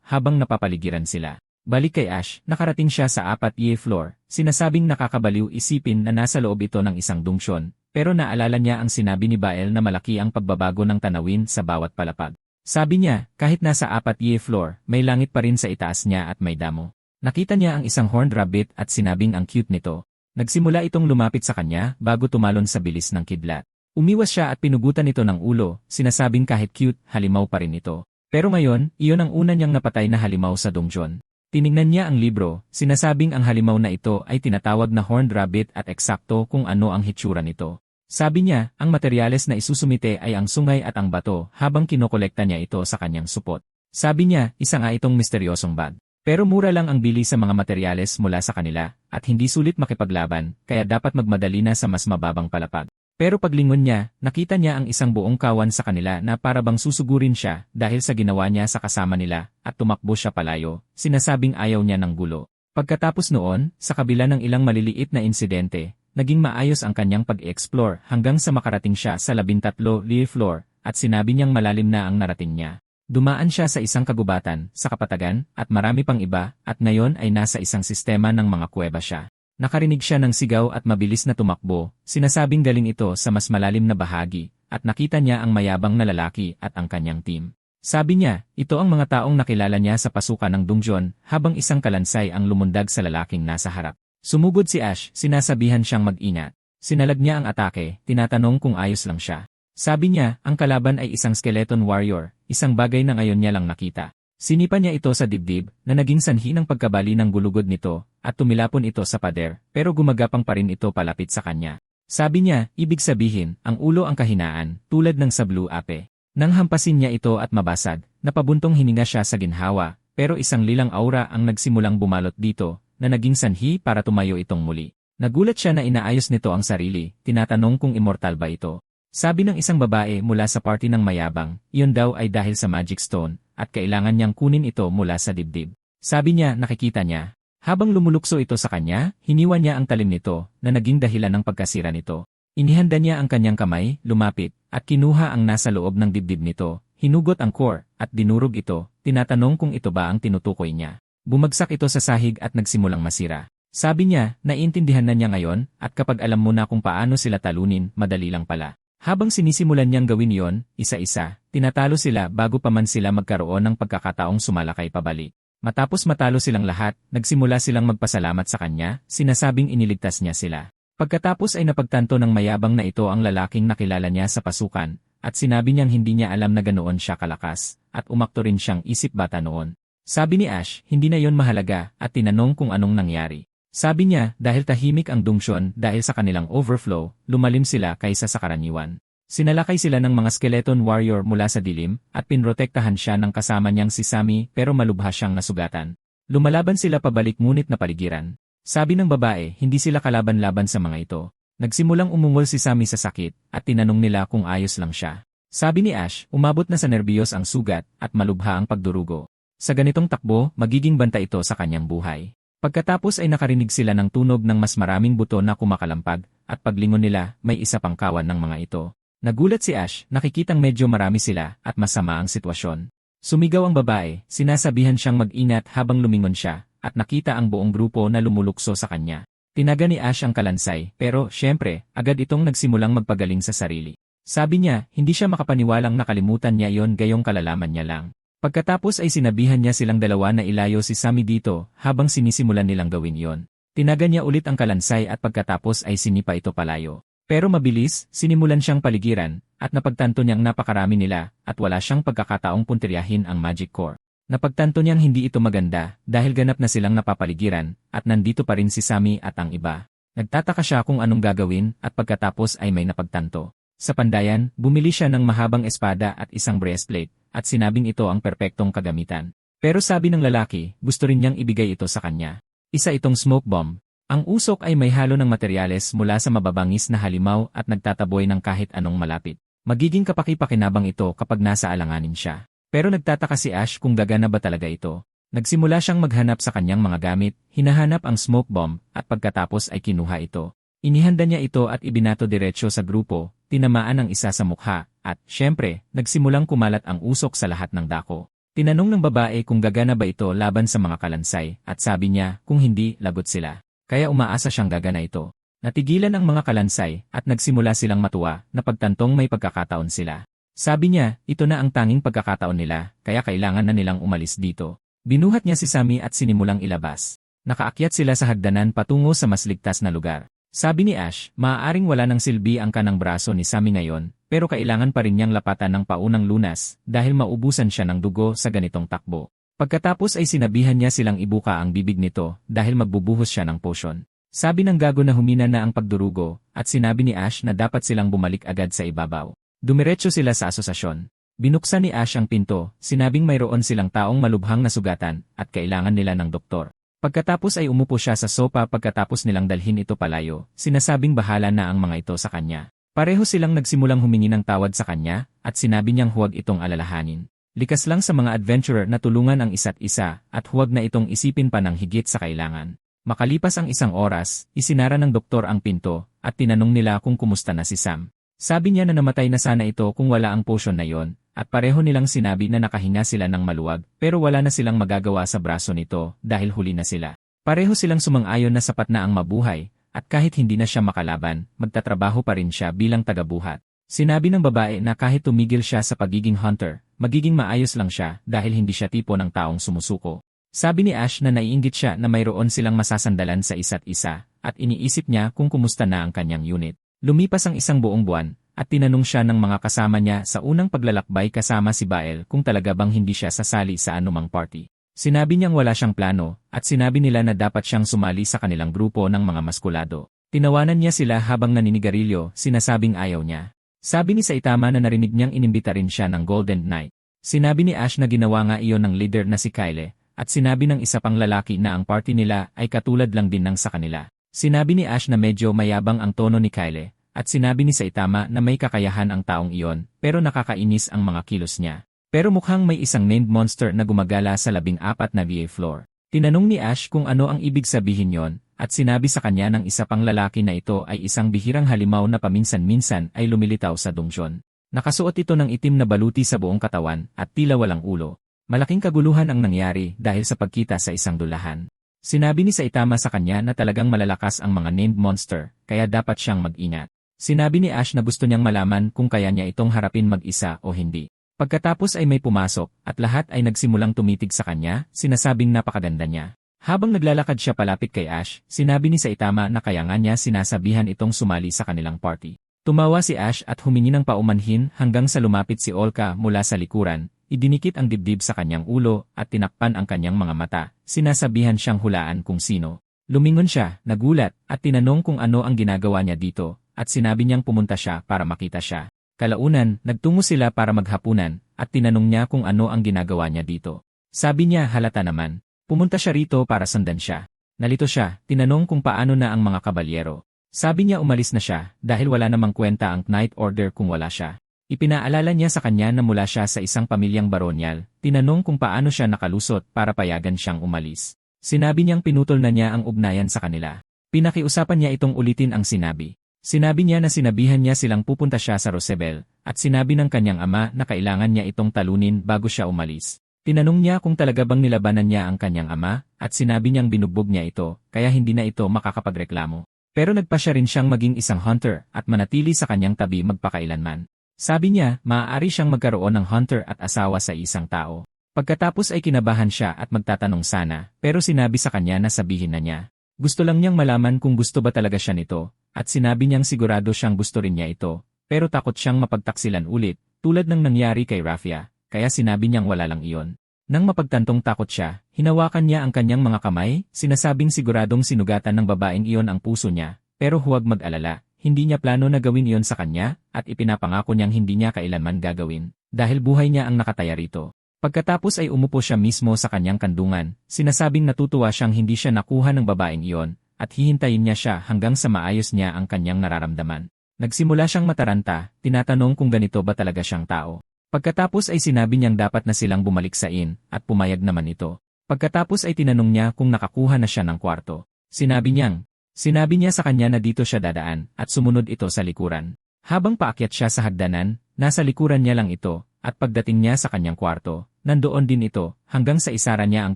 habang napapaligiran sila. Balik kay Ash, nakarating siya sa 4th floor, sinasabing nakakabaliw isipin na nasa loob ito ng isang dungsyon, pero naalala niya ang sinabi ni Bael na malaki ang pagbabago ng tanawin sa bawat palapag. Sabi niya, kahit nasa 4th floor, may langit pa rin sa itaas niya at may damo. Nakita niya ang isang horned rabbit at sinabing ang cute nito. Nagsimula itong lumapit sa kanya bago tumalon sa bilis ng kidlat. Umiwas siya at pinugutan ito ng ulo, sinasabing kahit cute, halimaw pa rin ito. Pero ngayon, iyon ang una niyang napatay na halimaw sa dungsyon. Tiningnan niya ang libro, sinasabing ang halimaw na ito ay tinatawag na horned rabbit at eksakto kung ano ang hitsura nito. Sabi niya, ang materyales na isusumite ay ang sungay at ang bato habang kinokolekta niya ito sa kanyang supot. Sabi niya, isa nga itong misteryosong bag. Pero mura lang ang bili sa mga materyales mula sa kanila at hindi sulit makipaglaban kaya dapat magmadali na sa mas mababang palapag. Pero paglingon niya, nakita niya ang isang buong kawan sa kanila na para bang susugurin siya dahil sa ginawa niya sa kasama nila at tumakbo siya palayo, sinasabing ayaw niya ng gulo. Pagkatapos noon, sa kabila ng ilang maliliit na insidente, naging maayos ang kanyang pag-explore hanggang sa makarating siya sa 13th floor at sinabi niyang malalim na ang narating niya. Dumaan siya sa isang kagubatan, sa kapatagan, at marami pang iba at ngayon ay nasa isang sistema ng mga kuweba siya. Nakarinig siya ng sigaw at mabilis na tumakbo, sinasabing galing ito sa mas malalim na bahagi, at nakita niya ang mayabang na lalaki at ang kanyang team. Sabi niya, ito ang mga taong nakilala niya sa pasukan ng dungsyon, habang isang kalansay ang lumundag sa lalaking nasa harap. Sumugod si Ash, sinasabihan siyang mag-ingat. Sinalag niya ang atake, tinatanong kung ayos lang siya. Sabi niya, ang kalaban ay isang skeleton warrior, isang bagay na ngayon niya lang nakita. Sinipa niya ito sa dibdib na naging sanhi ng pagkabali ng gulugod nito at tumilapon ito sa pader pero gumagapang pa rin ito palapit sa kanya. Sabi niya, ibig sabihin, ang ulo ang kahinaan, tulad ng sa blue ape. Nang hampasin niya ito at mabasag, napabuntong hininga siya sa ginhawa, pero isang lilang aura ang nagsimulang bumalot dito na naging sanhi para tumayo itong muli. Nagulat siya na inaayos nito ang sarili, tinatanong kung immortal ba ito. Sabi ng isang babae mula sa party ng mayabang, iyon daw ay dahil sa magic stone, at kailangan niyang kunin ito mula sa dibdib. Sabi niya, nakikita niya. Habang lumulukso ito sa kanya, hiniwa niya ang talim nito, na naging dahilan ng pagkasira nito. Inihanda niya ang kanyang kamay, lumapit, at kinuha ang nasa loob ng dibdib nito, hinugot ang core, at dinurog ito, tinatanong kung ito ba ang tinutukoy niya. Bumagsak ito sa sahig at nagsimulang masira. Sabi niya, naiintindihan na niya ngayon, at kapag alam mo na kung paano sila talunin, madali lang pala. Habang sinisimulan niyang gawin yon, isa-isa, tinatalo sila bago pa man sila magkaroon ng pagkakataong sumalakay pabalik. Matapos matalo silang lahat, nagsimula silang magpasalamat sa kanya, sinasabing iniligtas niya sila. Pagkatapos ay napagtanto ng mayabang na ito ang lalaking nakilala niya sa pasukan, at sinabi niyang hindi niya alam na ganoon siya kalakas, at umakto rin siyang isip bata noon. Sabi ni Ash, hindi na yon mahalaga, at tinanong kung anong nangyari. Sabi niya, dahil tahimik ang dungsyon dahil sa kanilang overflow, lumalim sila kaysa sa karaniwan. Sinalakay sila ng mga skeleton warrior mula sa dilim, at pinrotektahan siya ng kasama niyang si Sammy pero malubha siyang nasugatan. Lumalaban sila pabalik ngunit napaligiran. Sabi ng babae, hindi sila kalaban-laban sa mga ito. Nagsimulang umungol si Sammy sa sakit, at tinanong nila kung ayos lang siya. Sabi ni Ash, umabot na sa nerbiyos ang sugat, at malubha ang pagdurugo. Sa ganitong takbo, magiging banta ito sa kanyang buhay. Pagkatapos ay nakarinig sila ng tunog ng mas maraming buto na kumakalampag, at paglingon nila, may isa pang kawan ng mga ito. Nagulat si Ash, nakikitang medyo marami sila, at masama ang sitwasyon. Sumigaw ang babae, sinasabihan siyang mag-ingat habang lumingon siya, at nakita ang buong grupo na lumulukso sa kanya. Tinaga ni Ash ang kalansay, pero, syempre, agad itong nagsimulang magpagaling sa sarili. Sabi niya, hindi siya makapaniwalang nakalimutan niya yon gayong kalalaman niya lang. Pagkatapos ay sinabihan niya silang dalawa na ilayo si Sammy dito habang sinisimulan nilang gawin yon. Tinaga niya ulit ang kalansay at pagkatapos ay sinipa ito palayo. Pero mabilis, sinimulan siyang paligiran at napagtanto niyang napakarami nila at wala siyang pagkakataong puntiryahin ang magic core. Napagtanto niyang hindi ito maganda dahil ganap na silang napapaligiran at nandito pa rin si Sammy at ang iba. Nagtataka siya kung anong gagawin at pagkatapos ay may napagtanto. Sa pandayan, bumili siya ng mahabang espada at isang breastplate. At sinabing ito ang perpektong kagamitan. Pero sabi ng lalaki, gusto rin niyang ibigay ito sa kanya. Isa itong smoke bomb. Ang usok ay may halo ng materyales mula sa mababangis na halimaw at nagtataboy ng kahit anong malapit. Magiging kapaki-pakinabang ito kapag nasa alanganin siya. Pero nagtataka si Ash kung gagana ba talaga ito. Nagsimula siyang maghanap sa kanyang mga gamit, hinahanap ang smoke bomb, at pagkatapos ay kinuha ito. Inihanda niya ito at ibinato diretsyo sa grupo, tinamaan ang isa sa mukha, at, syempre, nagsimulang kumalat ang usok sa lahat ng dako. Tinanong ng babae kung gagana ba ito laban sa mga kalansay, at sabi niya, kung hindi, lagot sila. Kaya umaasa siyang gagana ito. Natigilan ang mga kalansay, at nagsimula silang matuwa, na pagtantong may pagkakataon sila. Sabi niya, ito na ang tanging pagkakataon nila, kaya kailangan na nilang umalis dito. Binuhat niya si Sammy at sinimulang ilabas. Nakaakyat sila sa hagdanan patungo sa mas ligtas na lugar. Sabi ni Ash, maaaring wala ng silbi ang kanang braso ni Sammy ngayon, pero kailangan pa rin niyang lapatan ng paunang lunas dahil maubusan siya ng dugo sa ganitong takbo. Pagkatapos ay sinabihan niya silang ibuka ang bibig nito dahil magbubuhos siya ng potion. Sabi ng gago na humina na ang pagdurugo at sinabi ni Ash na dapat silang bumalik agad sa ibabaw. Dumiretso sila sa asosasyon. Binuksan ni Ash ang pinto, sinabing mayroon silang taong malubhang na sugatan at kailangan nila ng doktor. Pagkatapos ay umupo siya sa sopa pagkatapos nilang dalhin ito palayo, sinasabing bahala na ang mga ito sa kanya. Pareho silang nagsimulang humingi ng tawad sa kanya at sinabi niyang huwag itong alalahanin. Likas lang sa mga adventurer na tulungan ang isa't isa at huwag na itong isipin pa ng higit sa kailangan. Makalipas ang isang oras, isinara ng doktor ang pinto at tinanong nila kung kumusta na si Sam. Sabi niya na namatay na sana ito kung wala ang potion na yon, at pareho nilang sinabi na nakahinga sila ng maluwag pero wala na silang magagawa sa braso nito dahil huli na sila. Pareho silang sumang-ayon na sapat na ang mabuhay at kahit hindi na siya makalaban, magtatrabaho pa rin siya bilang tagabuhat. Sinabi ng babae na kahit tumigil siya sa pagiging hunter, magiging maayos lang siya dahil hindi siya tipo ng taong sumusuko. Sabi ni Ash na naiinggit siya na mayroon silang masasandalan sa isa't isa at iniisip niya kung kumusta na ang kanyang unit. Lumipas ang isang buong buwan, at tinanong siya ng mga kasama niya sa unang paglalakbay kasama si Bael kung talaga bang hindi siya sasali sa anumang party. Sinabi niyang wala siyang plano, at sinabi nila na dapat siyang sumali sa kanilang grupo ng mga maskulado. Tinawanan niya sila habang naninigarilyo, sinasabing ayaw niya. Sabi ni Saitama na narinig niyang inimbita rin siya ng Golden Knight. Sinabi ni Ash na ginawa nga iyon ng leader na si Kyle, at sinabi ng isa pang lalaki na ang party nila ay katulad lang din ng sa kanila. Sinabi ni Ash na medyo mayabang ang tono ni Kyle, at sinabi ni Saitama na may kakayahan ang taong iyon, pero nakakainis ang mga kilos niya. Pero mukhang may isang named monster na gumagala sa 14 na VA floor. Tinanong ni Ash kung ano ang ibig sabihin yon, at sinabi sa kanya ng isa pang lalaki na ito ay isang bihirang halimaw na paminsan-minsan ay lumilitaw sa dungeon. Nakasuot ito ng itim na baluti sa buong katawan at tila walang ulo. Malaking kaguluhan ang nangyari dahil sa pagkita sa isang dulahan. Sinabi ni Saitama sa kanya na talagang malalakas ang mga named monster, kaya dapat siyang mag-ingat. Sinabi ni Ash na gusto niyang malaman kung kaya niya itong harapin mag-isa o hindi. Pagkatapos ay may pumasok, at lahat ay nagsimulang tumitig sa kanya, sinasabing napakaganda niya. Habang naglalakad siya palapit kay Ash, sinabi ni Saitama na kaya nga niya sinasabihan itong sumali sa kanilang party. Tumawa si Ash at humingi ng paumanhin hanggang sa lumapit si Olka mula sa likuran. Idinikit ang dibdib sa kanyang ulo at tinakpan ang kanyang mga mata, sinasabihan siyang hulaan kung sino. Lumingon siya, nagulat, at tinanong kung ano ang ginagawa niya dito, at sinabi niyang pumunta siya para makita siya. Kalaunan, nagtungo sila para maghapunan, at tinanong niya kung ano ang ginagawa niya dito. Sabi niya halata naman, pumunta siya rito para sundan siya. Nalito siya, tinanong kung paano na ang mga kabalyero. Sabi niya umalis na siya, dahil wala namang kwenta ang Knight Order kung wala siya. Ipinaalala niya sa kanya na mula siya sa isang pamilyang baronyal, tinanong kung paano siya nakalusot para payagan siyang umalis. Sinabi niyang pinutol na niya ang ugnayan sa kanila. Pinakiusapan niya itong ulitin ang sinabi. Sinabi niya na sinabihan niya silang pupunta siya sa Rosebel, at sinabi ng kanyang ama na kailangan niya itong talunin bago siya umalis. Tinanong niya kung talaga bang nilabanan niya ang kanyang ama, at sinabi niyang binugbog niya ito, kaya hindi na ito makakapagreklamo. Pero nagpa siya rin siyang maging isang hunter at manatili sa kanyang tabi magpakailanman. Sabi niya, maaari siyang magkaroon ng hunter at asawa sa isang tao. Pagkatapos ay kinabahan siya at magtatanong sana, pero sinabi sa kanya na sabihin na niya. Gusto lang niyang malaman kung gusto ba talaga siya nito, at sinabi niyang sigurado siyang gusto rin niya ito, pero takot siyang mapagtaksilan ulit, tulad ng nangyari kay Rafia, kaya sinabi niyang wala lang iyon. Nang mapagtantong takot siya, hinawakan niya ang kanyang mga kamay, sinasabing siguradong sinugatan ng babaeng iyon ang puso niya, pero huwag mag-alala. Hindi niya plano na gawin iyon sa kanya, at ipinapangako niyang hindi niya kailanman gagawin, dahil buhay niya ang nakataya rito. Pagkatapos ay umupo siya mismo sa kanyang kandungan, sinasabing natutuwa siyang hindi siya nakuha ng babaeng iyon, at hihintayin niya siya hanggang sa maayos niya ang kanyang nararamdaman. Nagsimula siyang mataranta, tinatanong kung ganito ba talaga siyang tao. Pagkatapos ay sinabi niyang dapat na silang bumalik sa inn, at pumayag naman ito. Pagkatapos ay tinanong niya kung nakakuha na siya ng kwarto. Sinabi niya sa kanya na dito siya dadaan at sumunod ito sa likuran. Habang paakyat siya sa hagdanan, nasa likuran niya lang ito at pagdating niya sa kanyang kwarto, nandoon din ito hanggang sa isara niya ang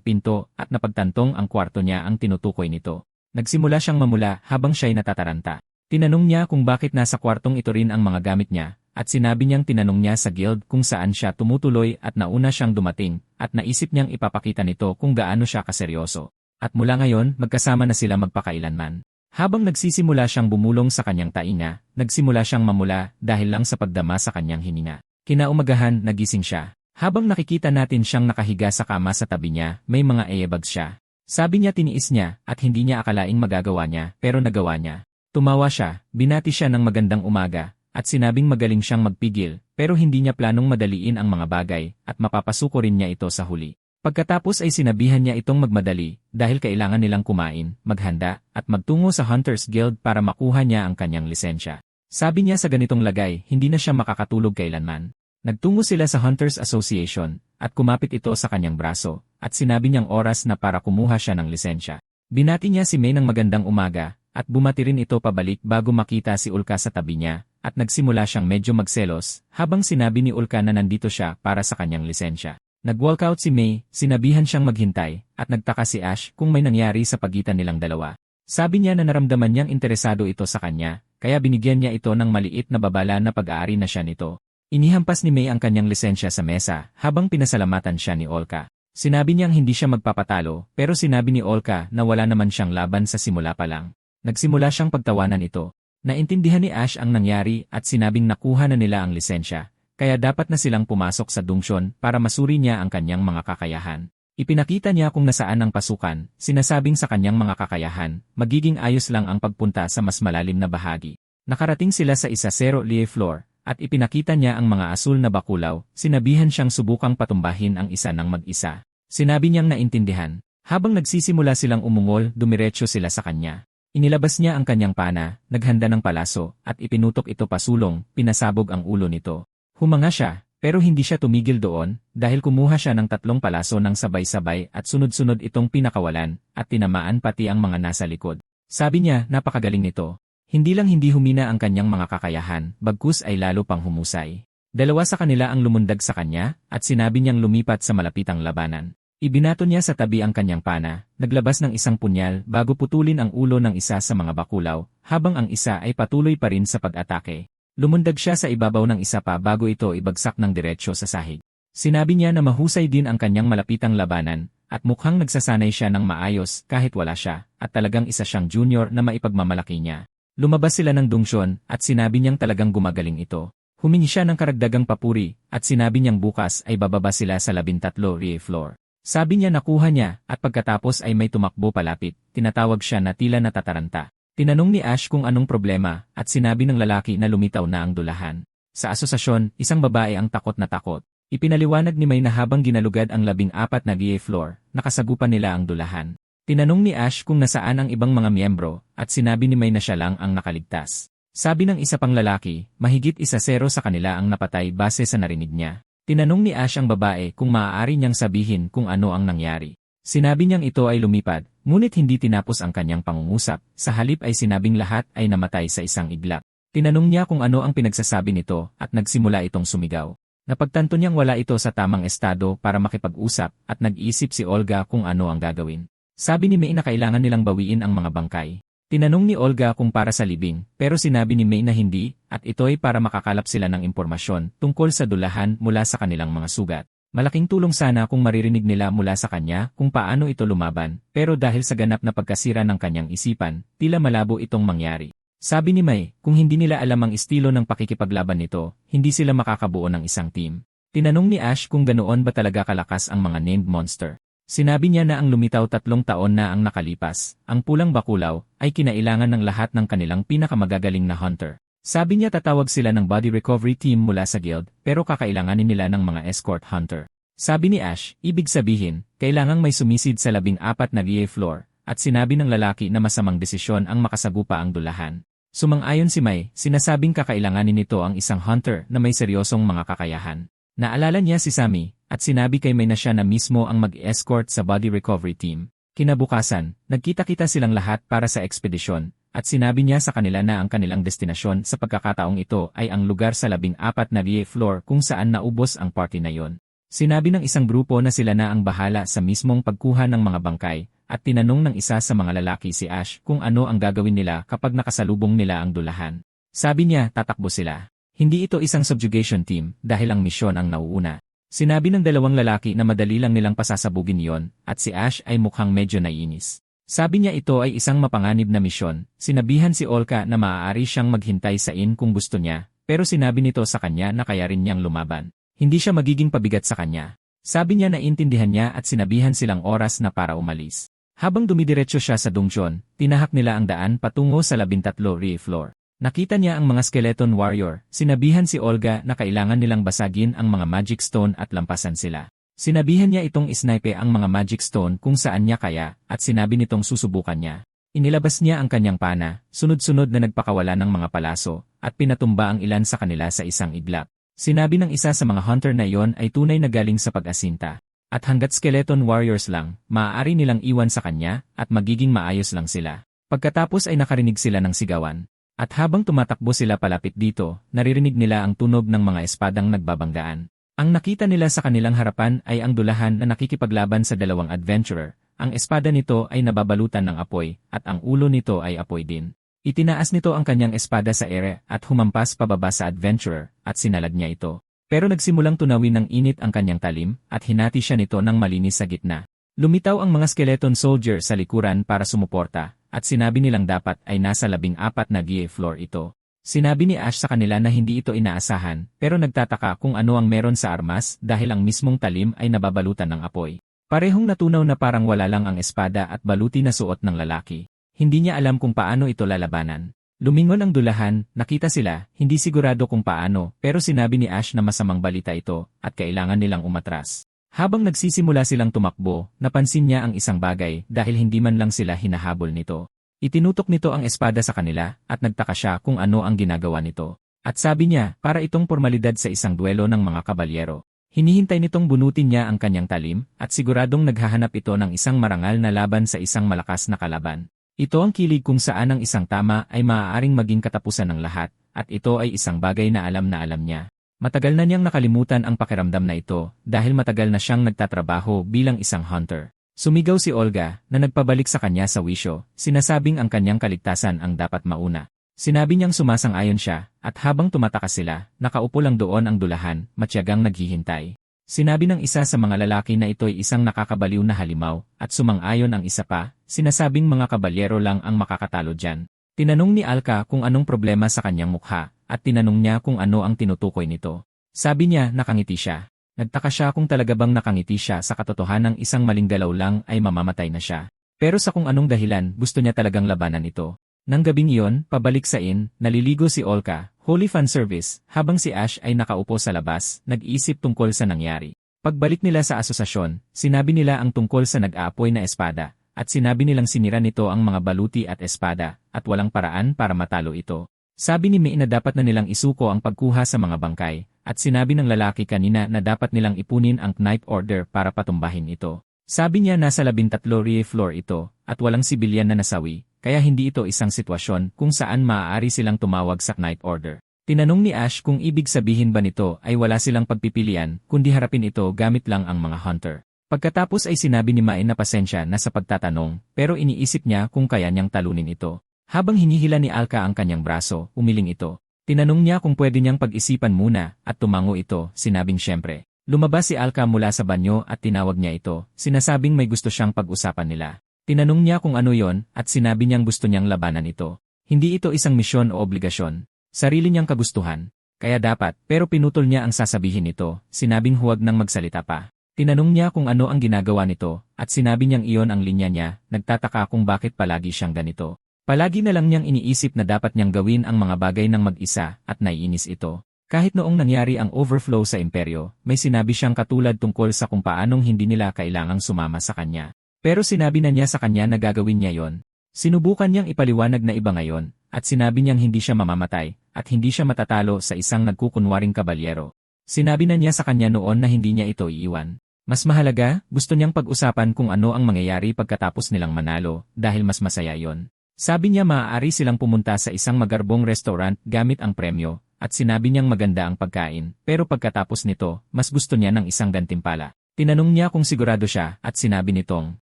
pinto at napagtantong ang kwarto niya ang tinutukoy nito. Nagsimula siyang mamula habang siya'y natataranta. Tinanong niya kung bakit nasa kwartong ito rin ang mga gamit niya at sinabi niyang tinanong niya sa guild kung saan siya tumutuloy at nauna siyang dumating at naisip niyang ipapakita nito kung gaano siya kaseryoso. At mula ngayon magkasama na sila magpakailanman. Habang nagsisimula siyang bumulong sa kanyang tainga, nagsimula siyang mamula dahil lang sa pagdama sa kanyang hininga. Kinaumagahan, nagising siya. Habang nakikita natin siyang nakahiga sa kama sa tabi niya, may mga eyebags siya. Sabi niya tiniis niya at hindi niya akalaing magagawa niya, pero nagawa niya. Tumawa siya, binati siya ng magandang umaga, at sinabing magaling siyang magpigil, pero hindi niya planong madaliin ang mga bagay, at mapapasuko rin niya ito sa huli. Pagkatapos ay sinabihan niya itong magmadali, dahil kailangan nilang kumain, maghanda, at magtungo sa Hunters Guild para makuha niya ang kanyang lisensya. Sabi niya sa ganitong lagay, hindi na siya makakatulog kailanman. Nagtungo sila sa Hunters Association, at kumapit ito sa kanyang braso, at sinabi niyang oras na para kumuha siya ng lisensya. Binati niya si May ng magandang umaga, at bumati rin ito pabalik bago makita si Ulka sa tabi niya, at nagsimula siyang medyo magselos, habang sinabi ni Ulka na nandito siya para sa kanyang lisensya. Nag-walkout si May, sinabihan siyang maghintay, at nagtaka si Ash kung may nangyari sa pagitan nilang dalawa. Sabi niya na naramdaman niyang interesado ito sa kanya, kaya binigyan niya ito ng maliit na babala na pag-aari na siya nito. Inihampas ni May ang kanyang lisensya sa mesa habang pinasalamatan siya ni Olka. Sinabi niyang hindi siya magpapatalo, pero sinabi ni Olka na wala naman siyang laban sa simula pa lang. Nagsimula siyang pagtawanan ito. Naintindihan ni Ash ang nangyari at sinabing nakuha na nila ang lisensya. Kaya dapat na silang pumasok sa dungsyon para masuri niya ang kanyang mga kakayahan. Ipinakita niya kung nasaan ang pasukan, sinasabing sa kanyang mga kakayahan, magiging ayos lang ang pagpunta sa mas malalim na bahagi. Nakarating sila sa 1-0 floor, at ipinakita niya ang mga asul na bakulaw, sinabihan siyang subukang patumbahin ang isa ng mag-isa. Sinabi niyang naintindihan. Habang nagsisimula silang umungol, dumiretso sila sa kanya. Inilabas niya ang kanyang pana, naghanda ng palaso, at ipinutok ito pasulong, pinasabog ang ulo nito. Humanga siya, pero hindi siya tumigil doon, dahil kumuha siya ng 3 palaso ng sabay-sabay at sunod-sunod itong pinakawalan, at tinamaan pati ang mga nasa likod. Sabi niya, napakagaling nito. Hindi lang hindi humina ang kanyang mga kakayahan, bagkus ay lalo pang humusay. 2 sa kanila ang lumundag sa kanya, at sinabi niyang lumipat sa malapitang labanan. Ibinato niya sa tabi ang kanyang pana, naglabas ng isang punyal bago putulin ang ulo ng isa sa mga bakulaw, habang ang isa ay patuloy pa rin sa pag-atake. Lumundag siya sa ibabaw ng isa pa bago ito ibagsak ng diretsyo sa sahig. Sinabi niya na mahusay din ang kanyang malapitang labanan, at mukhang nagsasanay siya ng maayos kahit wala siya, at talagang isa siyang junior na maipagmamalaki niya. Lumabas sila ng dungsyon, at sinabi niyang talagang gumagaling ito. Humingi siya ng karagdagang papuri, at sinabi niyang bukas ay bababa sila sa 13 floor. Sabi niya nakuha niya, at pagkatapos ay may tumakbo palapit, tinatawag siya na tila natataranta. Tinanong ni Ash kung anong problema, at sinabi ng lalaki na lumitaw na ang dulahan. Sa asosasyon, isang babae ang takot na takot. Ipinaliwanag ni May na habang ginalugad ang 14 na floor, nakasagupan nila ang dulahan. Tinanong ni Ash kung nasaan ang ibang mga miyembro, at sinabi ni May na siya lang ang nakaligtas. Sabi ng isa pang lalaki, mahigit 1-0 sa kanila ang napatay base sa narinig niya. Tinanong ni Ash ang babae kung maaari niyang sabihin kung ano ang nangyari. Sinabi niyang ito ay lumipad, ngunit hindi tinapos ang kanyang pangungusap, sa halip ay sinabing lahat ay namatay sa isang iglap. Tinanong niya kung ano ang pinagsasabi nito at nagsimula itong sumigaw. Napagtanto niyang wala ito sa tamang estado para makipag-usap at nag-iisip si Olga kung ano ang gagawin. Sabi ni May na kailangan nilang bawiin ang mga bangkay. Tinanong ni Olga kung para sa libing, pero sinabi ni May na hindi, at ito ay para makakalap sila ng impormasyon tungkol sa dulahan mula sa kanilang mga sugat. Malaking tulong sana kung maririnig nila mula sa kanya kung paano ito lumaban, pero dahil sa ganap na pagkasira ng kanyang isipan, tila malabo itong mangyari. Sabi ni May, kung hindi nila alam ang estilo ng pakikipaglaban nito, hindi sila makakabuo ng isang team. Tinanong ni Ash kung ganoon ba talaga kalakas ang mga named monster. Sinabi niya na ang lumitaw 3 taon na ang nakalipas, ang pulang bakulaw, ay kinailangan ng lahat ng kanilang pinakamagagaling na hunter. Sabi niya tatawag sila ng body recovery team mula sa guild, pero kakailanganin nila ng mga escort hunter. Sabi ni Ash, ibig sabihin, kailangang may sumisid sa 14 na floor, at sinabi ng lalaki na masamang desisyon ang makasagupa ang dulahan. Sumang-ayon si May, sinasabing kakailanganin nito ang isang hunter na may seryosong mga kakayahan. Naalala niya si Sammy, at sinabi kay May na siya na mismo ang mag-escort sa body recovery team. Kinabukasan, nagkita-kita silang lahat para sa ekspedisyon, at sinabi niya sa kanila na ang kanilang destinasyon sa pagkakataong ito ay ang lugar sa 14 na Rie floor kung saan naubos ang party na yon. Sinabi ng isang grupo na sila na ang bahala sa mismong pagkuha ng mga bangkay, at tinanong ng isa sa mga lalaki si Ash kung ano ang gagawin nila kapag nakasalubong nila ang dulahan. Sabi niya, tatakbo sila. Hindi ito isang subjugation team dahil ang misyon ang nauuna. Sinabi ng dalawang lalaki na madali lang nilang pasasabugin yon, at si Ash ay mukhang medyo naiinis. Sabi niya ito ay isang mapanganib na misyon. Sinabihan si Olka na maaari siyang maghintay sa inn kung gusto niya, pero sinabi nito sa kanya na kaya rin niyang lumaban. Hindi siya magiging pabigat sa kanya. Sabi niya na intindihan niya at sinabihan silang oras na para umalis. Habang dumidiretso siya sa dungeon, tinahak nila ang daan patungo sa 13 Rie floor. Nakita niya ang mga skeleton warrior, sinabihan si Olga na kailangan nilang basagin ang mga magic stone at lampasan sila. Sinabihan niya itong isnipe ang mga magic stone kung saan niya kaya, at sinabi nitong susubukan niya. Inilabas niya ang kanyang pana, sunod-sunod na nagpakawala ng mga palaso, at pinatumba ang ilan sa kanila sa isang iglap. Sinabi ng isa sa mga hunter na iyon ay tunay na galing sa pag-asinta. At hanggat skeleton warriors lang, maaari nilang iwan sa kanya, at magiging maayos lang sila. Pagkatapos ay nakarinig sila ng sigawan. At habang tumatakbo sila palapit dito, naririnig nila ang tunog ng mga espadang nagbabanggaan. Ang nakita nila sa kanilang harapan ay ang dulahan na nakikipaglaban sa dalawang adventurer. Ang espada nito ay nababalutan ng apoy, at ang ulo nito ay apoy din. Itinaas nito ang kanyang espada sa ere at humampas pababa sa adventurer, at sinalag niya ito. Pero nagsimulang tunawin ng init ang kanyang talim, at hinati siya nito ng malinis sa gitna. Lumitaw ang mga skeleton soldier sa likuran para sumuporta, at sinabi nilang dapat ay nasa 14 na Rie floor ito. Sinabi ni Ash sa kanila na hindi ito inaasahan, pero nagtataka kung ano ang meron sa armas dahil ang mismong talim ay nababalutan ng apoy. Parehong natunaw na parang wala lang ang espada at baluti na suot ng lalaki. Hindi niya alam kung paano ito lalabanan. Lumingon ang dulahan, nakita sila, hindi sigurado kung paano, pero sinabi ni Ash na masamang balita ito, at kailangan nilang umatras. Habang nagsisimula silang tumakbo, napansin niya ang isang bagay dahil hindi man lang sila hinahabol nito. Itinutok nito ang espada sa kanila, at nagtaka siya kung ano ang ginagawa nito. At sabi niya, para itong formalidad sa isang duelo ng mga kabalyero. Hinihintay nitong bunutin niya ang kanyang talim, at siguradong naghahanap ito ng isang marangal na laban sa isang malakas na kalaban. Ito ang kilig kung saan ang isang tama ay maaaring maging katapusan ng lahat, at ito ay isang bagay na alam niya. Matagal na niyang nakalimutan ang pakiramdam na ito dahil matagal na siyang nagtatrabaho bilang isang hunter. Sumigaw si Olga na nagpabalik sa kanya sa wisyo, sinasabing ang kanyang kaligtasan ang dapat mauna. Sinabi niyang sumasang-ayon siya, at habang tumatakas sila, nakaupo lang doon ang dulahan, matyagang naghihintay. Sinabi ng isa sa mga lalaki na ito'y isang nakakabaliw na halimaw, at sumang-ayon ang isa pa, sinasabing mga kabalyero lang ang makakatalo dyan. Tinanong ni Alka kung anong problema sa kanyang mukha, at tinanong niya kung ano ang tinutukoy nito. Sabi niya nakangiti siya. Nagtaka siya kung talaga bang nakangiti siya sa katotohanan isang maling galaw lang ay mamamatay na siya. Pero sa kung anong dahilan gusto niya talagang labanan ito. Nang gabing iyon, pabalik sa inn, naliligo si Olka, holy fan service, habang si Ash ay nakaupo sa labas, nag-iisip tungkol sa nangyari. Pagbalik nila sa asosasyon, sinabi nila ang tungkol sa nag-aapoy na espada, at sinabi nilang sinira nito ang mga baluti at espada, at walang paraan para matalo ito. Sabi ni May na dapat na nilang isuko ang pagkuha sa mga bangkay, at sinabi ng lalaki kanina na dapat nilang ipunin ang knight order para patumbahin ito. Sabi niya nasa 13 Rie floor ito, at walang sibilyan na nasawi, kaya hindi ito isang sitwasyon kung saan maaari silang tumawag sa knight order. Tinanong ni Ash kung ibig sabihin ba nito ay wala silang pagpipilian kundi harapin ito gamit lang ang mga hunter. Pagkatapos ay sinabi ni Mai na pasensya na sa pagtatanong, pero iniisip niya kung kaya niyang talunin ito. Habang hinihila ni Alka ang kanyang braso, umiling ito. Tinanong niya kung pwede niyang pag-isipan muna, at tumango ito, sinabing syempre. Lumabas si Alka mula sa banyo at tinawag niya ito, sinasabing may gusto siyang pag-usapan nila. Tinanong niya kung ano yon, at sinabi niyang gusto niyang labanan ito. Hindi ito isang misyon o obligasyon. Sarili niyang kagustuhan. Kaya dapat, pero pinutol niya ang sasabihin nito, sinabing huwag nang magsalita pa. Tinanong niya kung ano ang ginagawa nito, at sinabi niyang iyon ang linya niya, nagtataka kung bakit palagi siyang ganito. Palagi na lang niyang iniisip na dapat niyang gawin ang mga bagay ng mag-isa, at naiinis ito. Kahit noong nangyari ang overflow sa imperyo, may sinabi siyang katulad tungkol sa kung paanong hindi nila kailangang sumama sa kanya. Pero sinabi na niya sa kanya na gagawin niya yon. Sinubukan niyang ipaliwanag na iba ngayon, at sinabi niyang hindi siya mamamatay, at hindi siya matatalo sa isang nagkukunwaring kabalyero. Sinabi na niya sa kanya noon na hindi niya ito iiwan. Mas mahalaga, gusto niyang pag-usapan kung ano ang mangyayari pagkatapos nilang manalo, dahil mas masaya yon. Sabi niya maaari silang pumunta sa isang magarbong restaurant gamit ang premyo, at sinabi niyang maganda ang pagkain, pero pagkatapos nito, mas gusto niya ng isang gantimpala. Tinanong niya kung sigurado siya, at sinabi nitong,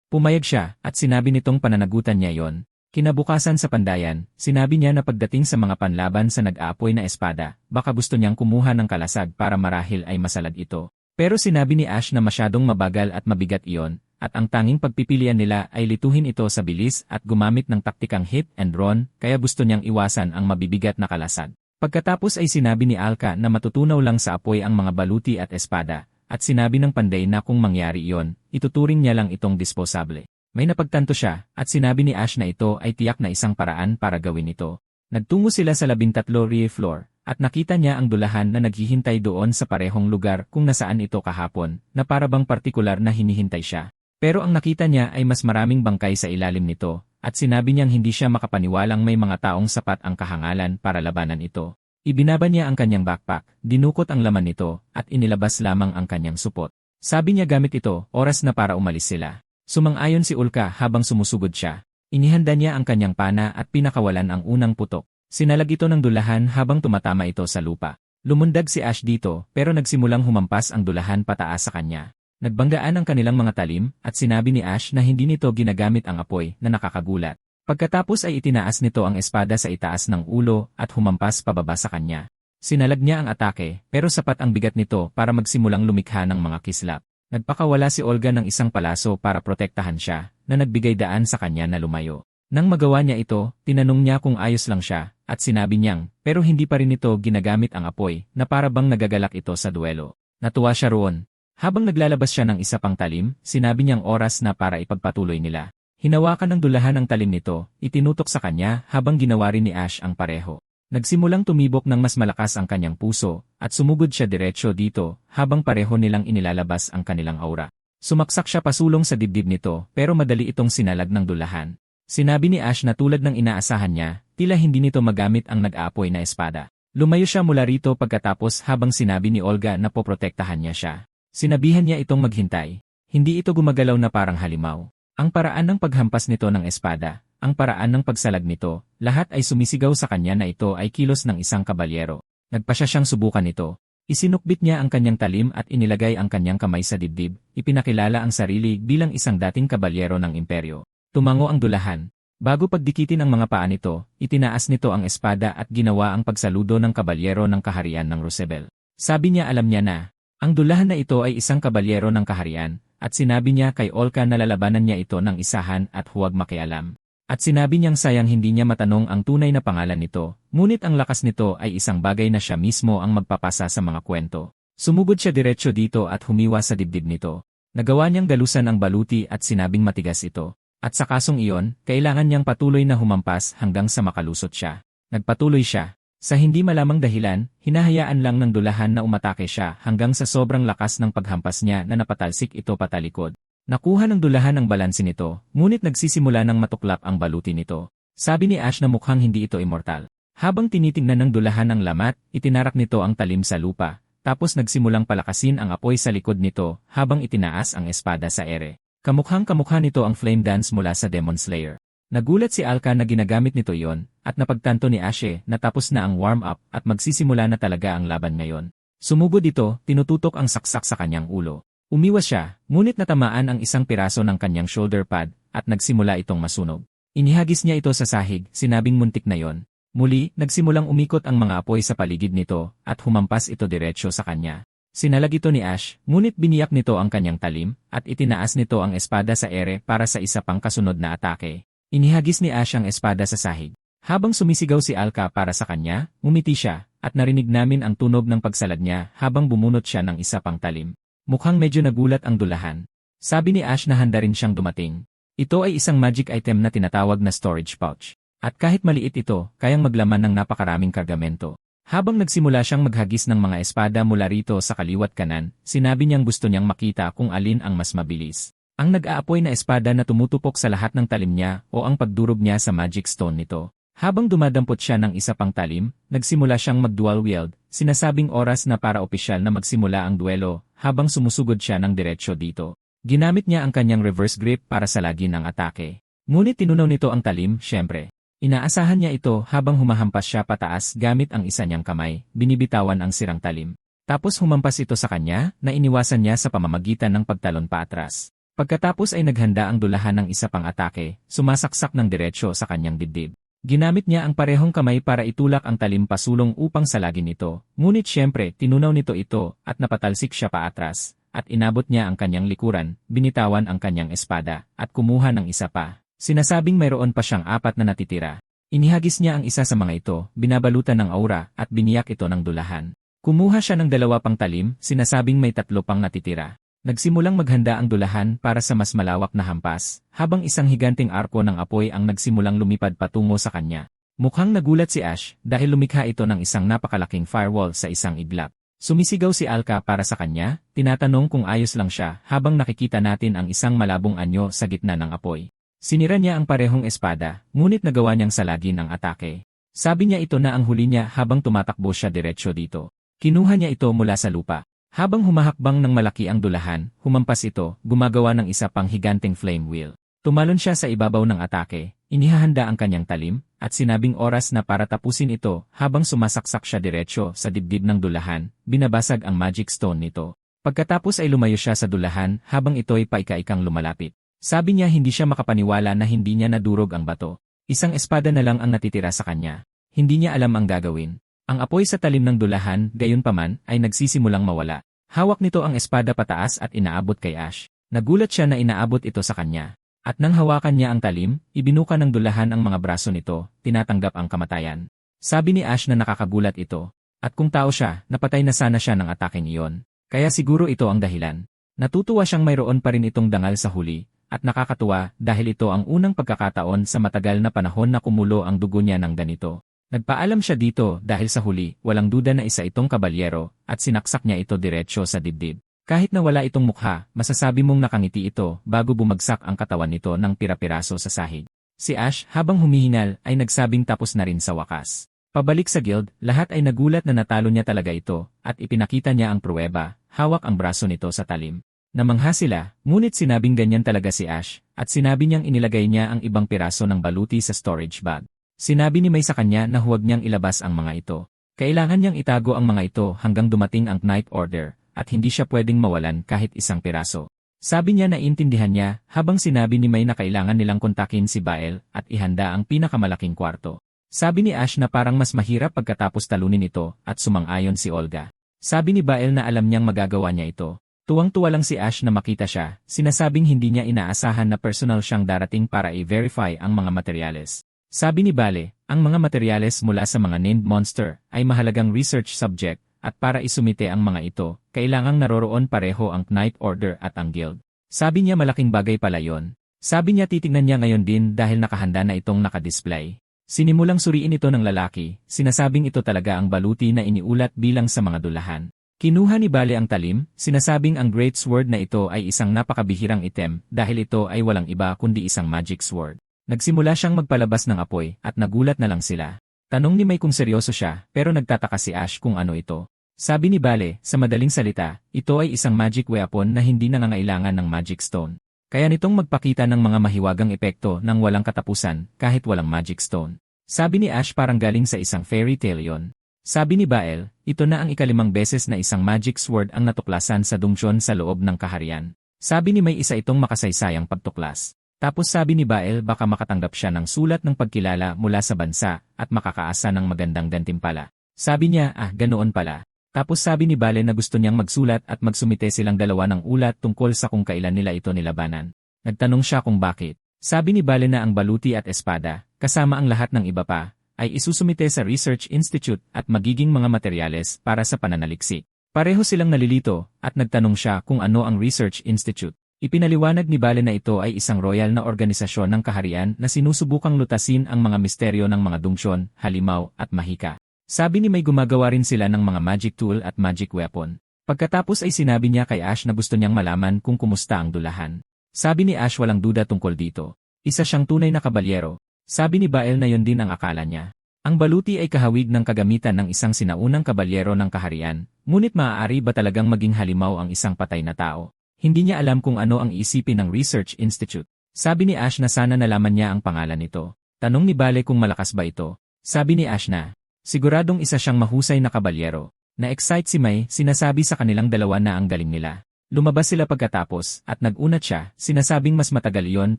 pumayag siya, at sinabi nitong pananagutan niya yon. Kinabukasan sa pandayan, sinabi niya na pagdating sa mga panlaban sa nag-aapoy na espada, baka gusto niyang kumuha ng kalasag para marahil ay masalag ito. Pero sinabi ni Ash na masyadong mabagal at mabigat iyon, at ang tanging pagpipilian nila ay lituhin ito sa bilis at gumamit ng taktikang hit and run, kaya gusto niyang iwasan ang mabibigat na kalasag. Pagkatapos ay sinabi ni Alka na matutunaw lang sa apoy ang mga baluti at espada, at sinabi ng Panday na kung mangyari iyon, ituturing niya lang itong disposable. May napagtanto siya, at sinabi ni Ash na ito ay tiyak na isang paraan para gawin ito. Nagtungo sila sa 13 Rie floor, at nakita niya ang dulahan na naghihintay doon sa parehong lugar kung nasaan ito kahapon, na parabang partikular na hinihintay siya. Pero ang nakita niya ay mas maraming bangkay sa ilalim nito, at sinabi niyang hindi siya makapaniwalang may mga taong sapat ang kahangalan para labanan ito. Ibinaba niya ang kanyang backpack, dinukot ang laman nito, at inilabas lamang ang kanyang supot. Sabi niya gamit ito, oras na para umalis sila. Sumang-ayon si Ulka habang sumusugod siya. Inihanda niya ang kanyang pana at pinakawalan ang unang putok. Sinalag ito ng dulahan habang tumatama ito sa lupa. Lumundag si Ash dito pero nagsimulang humampas ang dulahan pataas sa kanya. Nagbanggaan ang kanilang mga talim at sinabi ni Ash na hindi nito ginagamit ang apoy na nakakagulat. Pagkatapos ay itinaas nito ang espada sa itaas ng ulo at humampas pababa sa kanya. Sinalag niya ang atake pero sapat ang bigat nito para magsimulang lumikha ng mga kislap. Nagpakawala si Olga ng isang palaso para protektahan siya na nagbigay daan sa kanya na lumayo. Nang magawa niya ito, tinanong niya kung ayos lang siya, at sinabi niyang, pero hindi pa rin ito ginagamit ang apoy, na para bang nagagalak ito sa duelo. Natuwa siya roon. Habang naglalabas siya ng isa pang talim, sinabi niyang oras na para ipagpatuloy nila. Hinawakan ng dulahan ang talim nito, itinutok sa kanya habang ginawa rin ni Ash ang pareho. Nagsimulang tumibok ng mas malakas ang kanyang puso, at sumugod siya diretsyo dito, habang pareho nilang inilalabas ang kanilang aura. Sumaksak siya pasulong sa dibdib nito, pero madali itong sinalag ng dulahan. Sinabi ni Ash na tulad ng inaasahan niya, tila hindi nito magamit ang nag-aapoy na espada. Lumayo siya mula rito pagkatapos habang sinabi ni Olga na poprotektahan niya siya. Sinabihan niya itong maghintay. Hindi ito gumagalaw na parang halimaw. Ang paraan ng paghampas nito ng espada, ang paraan ng pagsalag nito, lahat ay sumisigaw sa kanya na ito ay kilos ng isang kabalyero. Nagpasya siyang subukan ito. Isinukbit niya ang kanyang talim at inilagay ang kanyang kamay sa dibdib, ipinakilala ang sarili bilang isang dating kabalyero ng imperyo. Tumango ang dulahan. Bago pagdikitin ang mga paa nito, itinaas nito ang espada at ginawa ang pagsaludo ng kabalyero ng kaharian ng Rosebel. Sabi niya alam niya na, ang dulahan na ito ay isang kabalyero ng kaharian, at sinabi niya kay Olka na lalabanan niya ito ng isahan at huwag makialam. At sinabi niyang sayang hindi niya matanong ang tunay na pangalan nito, ngunit ang lakas nito ay isang bagay na siya mismo ang magpapasa sa mga kwento. Sumugod siya diretsyo dito at humiwa sa dibdib nito. Nagawa niyang galusan ang baluti at sinabing matigas ito. At sa kasong iyon, kailangan niyang patuloy na humampas hanggang sa makalusot siya. Nagpatuloy siya. Sa hindi malamang dahilan, hinahayaan lang ng dulahan na umatake siya hanggang sa sobrang lakas ng paghampas niya na napatalsik ito patalikod. Nakuha ng dulahan ang balanse nito, ngunit nagsisimula ng matuklap ang baluti nito. Sabi ni Ash na mukhang hindi ito immortal. Habang tinitingnan ng dulahan ang lamat, itinarak nito ang talim sa lupa, tapos nagsimulang palakasin ang apoy sa likod nito habang itinaas ang espada sa ere. Kamukhang-kamukha nito ang flame dance mula sa Demon Slayer. Nagulat si Alka na ginagamit nito iyon, at napagtanto ni Ashe na tapos na ang warm-up at magsisimula na talaga ang laban ngayon. Sumugod ito, tinututok ang saksak sa kanyang ulo. Umiwas siya, ngunit natamaan ang isang piraso ng kanyang shoulder pad, at nagsimula itong masunog. Inihagis niya ito sa sahig, sinabing muntik na yon. Muli, nagsimulang umikot ang mga apoy sa paligid nito, at humampas ito diretsyo sa kanya. Sinalag ito ni Ash, ngunit biniyak nito ang kanyang talim, at itinaas nito ang espada sa ere para sa isa pang kasunod na atake. Inihagis ni Ash ang espada sa sahig. Habang sumisigaw si Alka para sa kanya, ngumiti siya, at narinig namin ang tunog ng pagsalag niya habang bumunot siya ng isa pang talim. Mukhang medyo nagulat ang dulahan. Sabi ni Ash na handa rin siyang dumating. Ito ay isang magic item na tinatawag na storage pouch. At kahit maliit ito, kayang maglaman ng napakaraming kargamento. Habang nagsimula siyang maghagis ng mga espada mula rito sa kaliwat kanan, sinabi niyang gusto niyang makita kung alin ang mas mabilis. Ang nag-aapoy na espada na tumutupok sa lahat ng talim niya o ang pagdurog niya sa magic stone nito. Habang dumadampot siya ng isa pang talim, nagsimula siyang mag-dual wield, sinasabing oras na para opisyal na magsimula ang duelo, habang sumusugod siya ng diretsyo dito. Ginamit niya ang kanyang reverse grip para salagin ang atake. Ngunit tinunaw nito ang talim, syempre. Inaasahan niya ito habang humahampas siya pataas gamit ang isa niyang kamay, binibitawan ang sirang talim. Tapos humampas ito sa kanya, na iniwasan niya sa pamamagitan ng pagtalon paatras. Pagkatapos ay naghanda ang dulahan ng isa pang atake, sumasaksak ng diretsyo sa kanyang dibdib. Ginamit niya ang parehong kamay para itulak ang talim pasulong upang salagin ito, ngunit syempre tinunaw nito ito at napatalsik siya paatras, at inabot niya ang kanyang likuran, binitawan ang kanyang espada, at kumuha ng isa pa. Sinasabing mayroon pa siyang 4 na natitira. Inihagis niya ang isa sa mga ito, binabalutan ng aura, at biniyak ito ng dulahan. Kumuha siya ng 2 pang talim, sinasabing may 3 pang natitira. Nagsimulang maghanda ang dulahan para sa mas malawak na hampas, habang isang higanting arko ng apoy ang nagsimulang lumipad patungo sa kanya. Mukhang nagulat si Ash dahil lumikha ito ng isang napakalaking firewall sa isang iglap. Sumisigaw si Alka para sa kanya, tinatanong kung ayos lang siya habang nakikita natin ang isang malabong anyo sa gitna ng apoy. Sinira niya ang parehong espada, ngunit nagawa niyang salagin ang atake. Sabi niya ito na ang huli niya habang tumatakbo siya diretsyo dito. Kinuha niya ito mula sa lupa. Habang humahakbang ng malaki ang dulahan, humampas ito, gumagawa ng isa pang higanting flame wheel. Tumalon siya sa ibabaw ng atake, inihahanda ang kanyang talim, at sinabing oras na para tapusin ito habang sumasaksak siya diretsyo sa dibdib ng dulahan, binabasag ang magic stone nito. Pagkatapos ay lumayo siya sa dulahan habang ito'y paika-ikang lumalapit. Sabi niya hindi siya makapaniwala na hindi niya nadurog ang bato. Isang espada na lang ang natitira sa kanya. Hindi niya alam ang gagawin. Ang apoy sa talim ng dulahan, gayunpaman, ay nagsisimulang mawala. Hawak nito ang espada pataas at inaabot kay Ash. Nagulat siya na inaabot ito sa kanya. At nang hawakan niya ang talim, ibinuka ng dulahan ang mga braso nito, tinatanggap ang kamatayan. Sabi ni Ash na nakakagulat ito. At kung tao siya, napatay na sana siya ng ataking iyon. Kaya siguro ito ang dahilan. Natutuwa siyang mayroon pa rin itong dangal sa huli, at nakakatuwa dahil ito ang unang pagkakataon sa matagal na panahon na kumulo ang dugo niya ng ganito. Nagpaalam siya dito dahil sa huli, walang duda na isa itong kabalyero, at sinaksak niya ito diretsyo sa dibdib. Kahit na wala itong mukha, masasabi mong nakangiti ito bago bumagsak ang katawan nito ng pira-piraso sa sahig. Si Ash, habang humihinal, ay nagsabing tapos na rin sa wakas. Pabalik sa guild, lahat ay nagulat na natalo niya talaga ito, at ipinakita niya ang pruweba, hawak ang braso nito sa talim. Namangha sila, ngunit sinabing ganyan talaga si Ash, at sinabi niyang inilagay niya ang ibang piraso ng baluti sa storage bag. Sinabi ni May sa kanya na huwag niyang ilabas ang mga ito. Kailangan niyang itago ang mga ito hanggang dumating ang Knight Order, at hindi siya pwedeng mawalan kahit isang piraso. Sabi niya na intindihan niya, habang sinabi ni May na kailangan nilang kontakin si Bael at ihanda ang pinakamalaking kwarto. Sabi ni Ash na parang mas mahirap pagkatapos talunin ito, at sumang-ayon si Olga. Sabi ni Bael na alam niyang magagawa niya ito. Tuwang-tuwa lang si Ash na makita siya, sinasabing hindi niya inaasahan na personal siyang darating para i-verify ang mga materyales. Sabi ni Bale, ang mga materyales mula sa mga named monster ay mahalagang research subject, at para isumite ang mga ito, kailangang naroroon pareho ang Knight Order at ang Guild. Sabi niya malaking bagay pala yon. Sabi niya titignan niya ngayon din dahil nakahanda na itong nakadisplay. Sinimulang suriin ito ng lalaki, sinasabing ito talaga ang baluti na iniulat bilang sa mga dulahan. Kinuha ni Bale ang talim, sinasabing ang Great Sword na ito ay isang napakabihirang item dahil ito ay walang iba kundi isang magic sword. Nagsimula siyang magpalabas ng apoy at nagulat na lang sila. Tanong ni May kung seryoso siya pero nagtataka si Ash kung ano ito. Sabi ni Bale, sa madaling salita, ito ay isang magic weapon na hindi nangangailangan ng magic stone. Kaya nitong magpakita ng mga mahiwagang epekto ng walang katapusan kahit walang magic stone. Sabi ni Ash parang galing sa isang fairy tale yon. Sabi ni Bael, ito na ang ika-5 beses na isang magic sword ang natuklasan sa dungsyon sa loob ng kaharian. Sabi ni May isa itong makasaysayang pagtuklas. Tapos sabi ni Bael baka makatanggap siya ng sulat ng pagkilala mula sa bansa at makakaasa ng magandang gantimpala. Sabi niya, ganoon pala. Tapos sabi ni Bale na gusto niyang magsulat at magsumite silang dalawa ng ulat tungkol sa kung kailan nila ito nilabanan. Nagtanong siya kung bakit. Sabi ni Bale na ang baluti at espada, kasama ang lahat ng iba pa, ay isusumite sa Research Institute at magiging mga materyales para sa pananaliksik. Pareho silang nalilito at nagtanong siya kung ano ang Research Institute. Ipinaliwanag ni Bale na ito ay isang royal na organisasyon ng kaharian na sinusubukang lutasin ang mga misteryo ng mga dungsyon, halimaw, at mahika. Sabi ni May gumagawa rin sila ng mga magic tool at magic weapon. Pagkatapos ay sinabi niya kay Ash na gusto niyang malaman kung kumusta ang dulahan. Sabi ni Ash walang duda tungkol dito. Isa siyang tunay na kabalyero. Sabi ni Bael na yon din ang akala niya. Ang baluti ay kahawig ng kagamitan ng isang sinaunang kabalyero ng kaharian, ngunit maaari ba talagang maging halimaw ang isang patay na tao? Hindi niya alam kung ano ang iisipin ng Research Institute. Sabi ni Ash na sana nalaman niya ang pangalan nito. Tanong ni Bale kung malakas ba ito. Sabi ni Ash na, siguradong isa siyang mahusay na kabalyero. Na-excite si May, sinasabi sa kanilang dalawa na ang galing nila. Lumabas sila pagkatapos at nag-unat siya, sinasabing mas matagal yon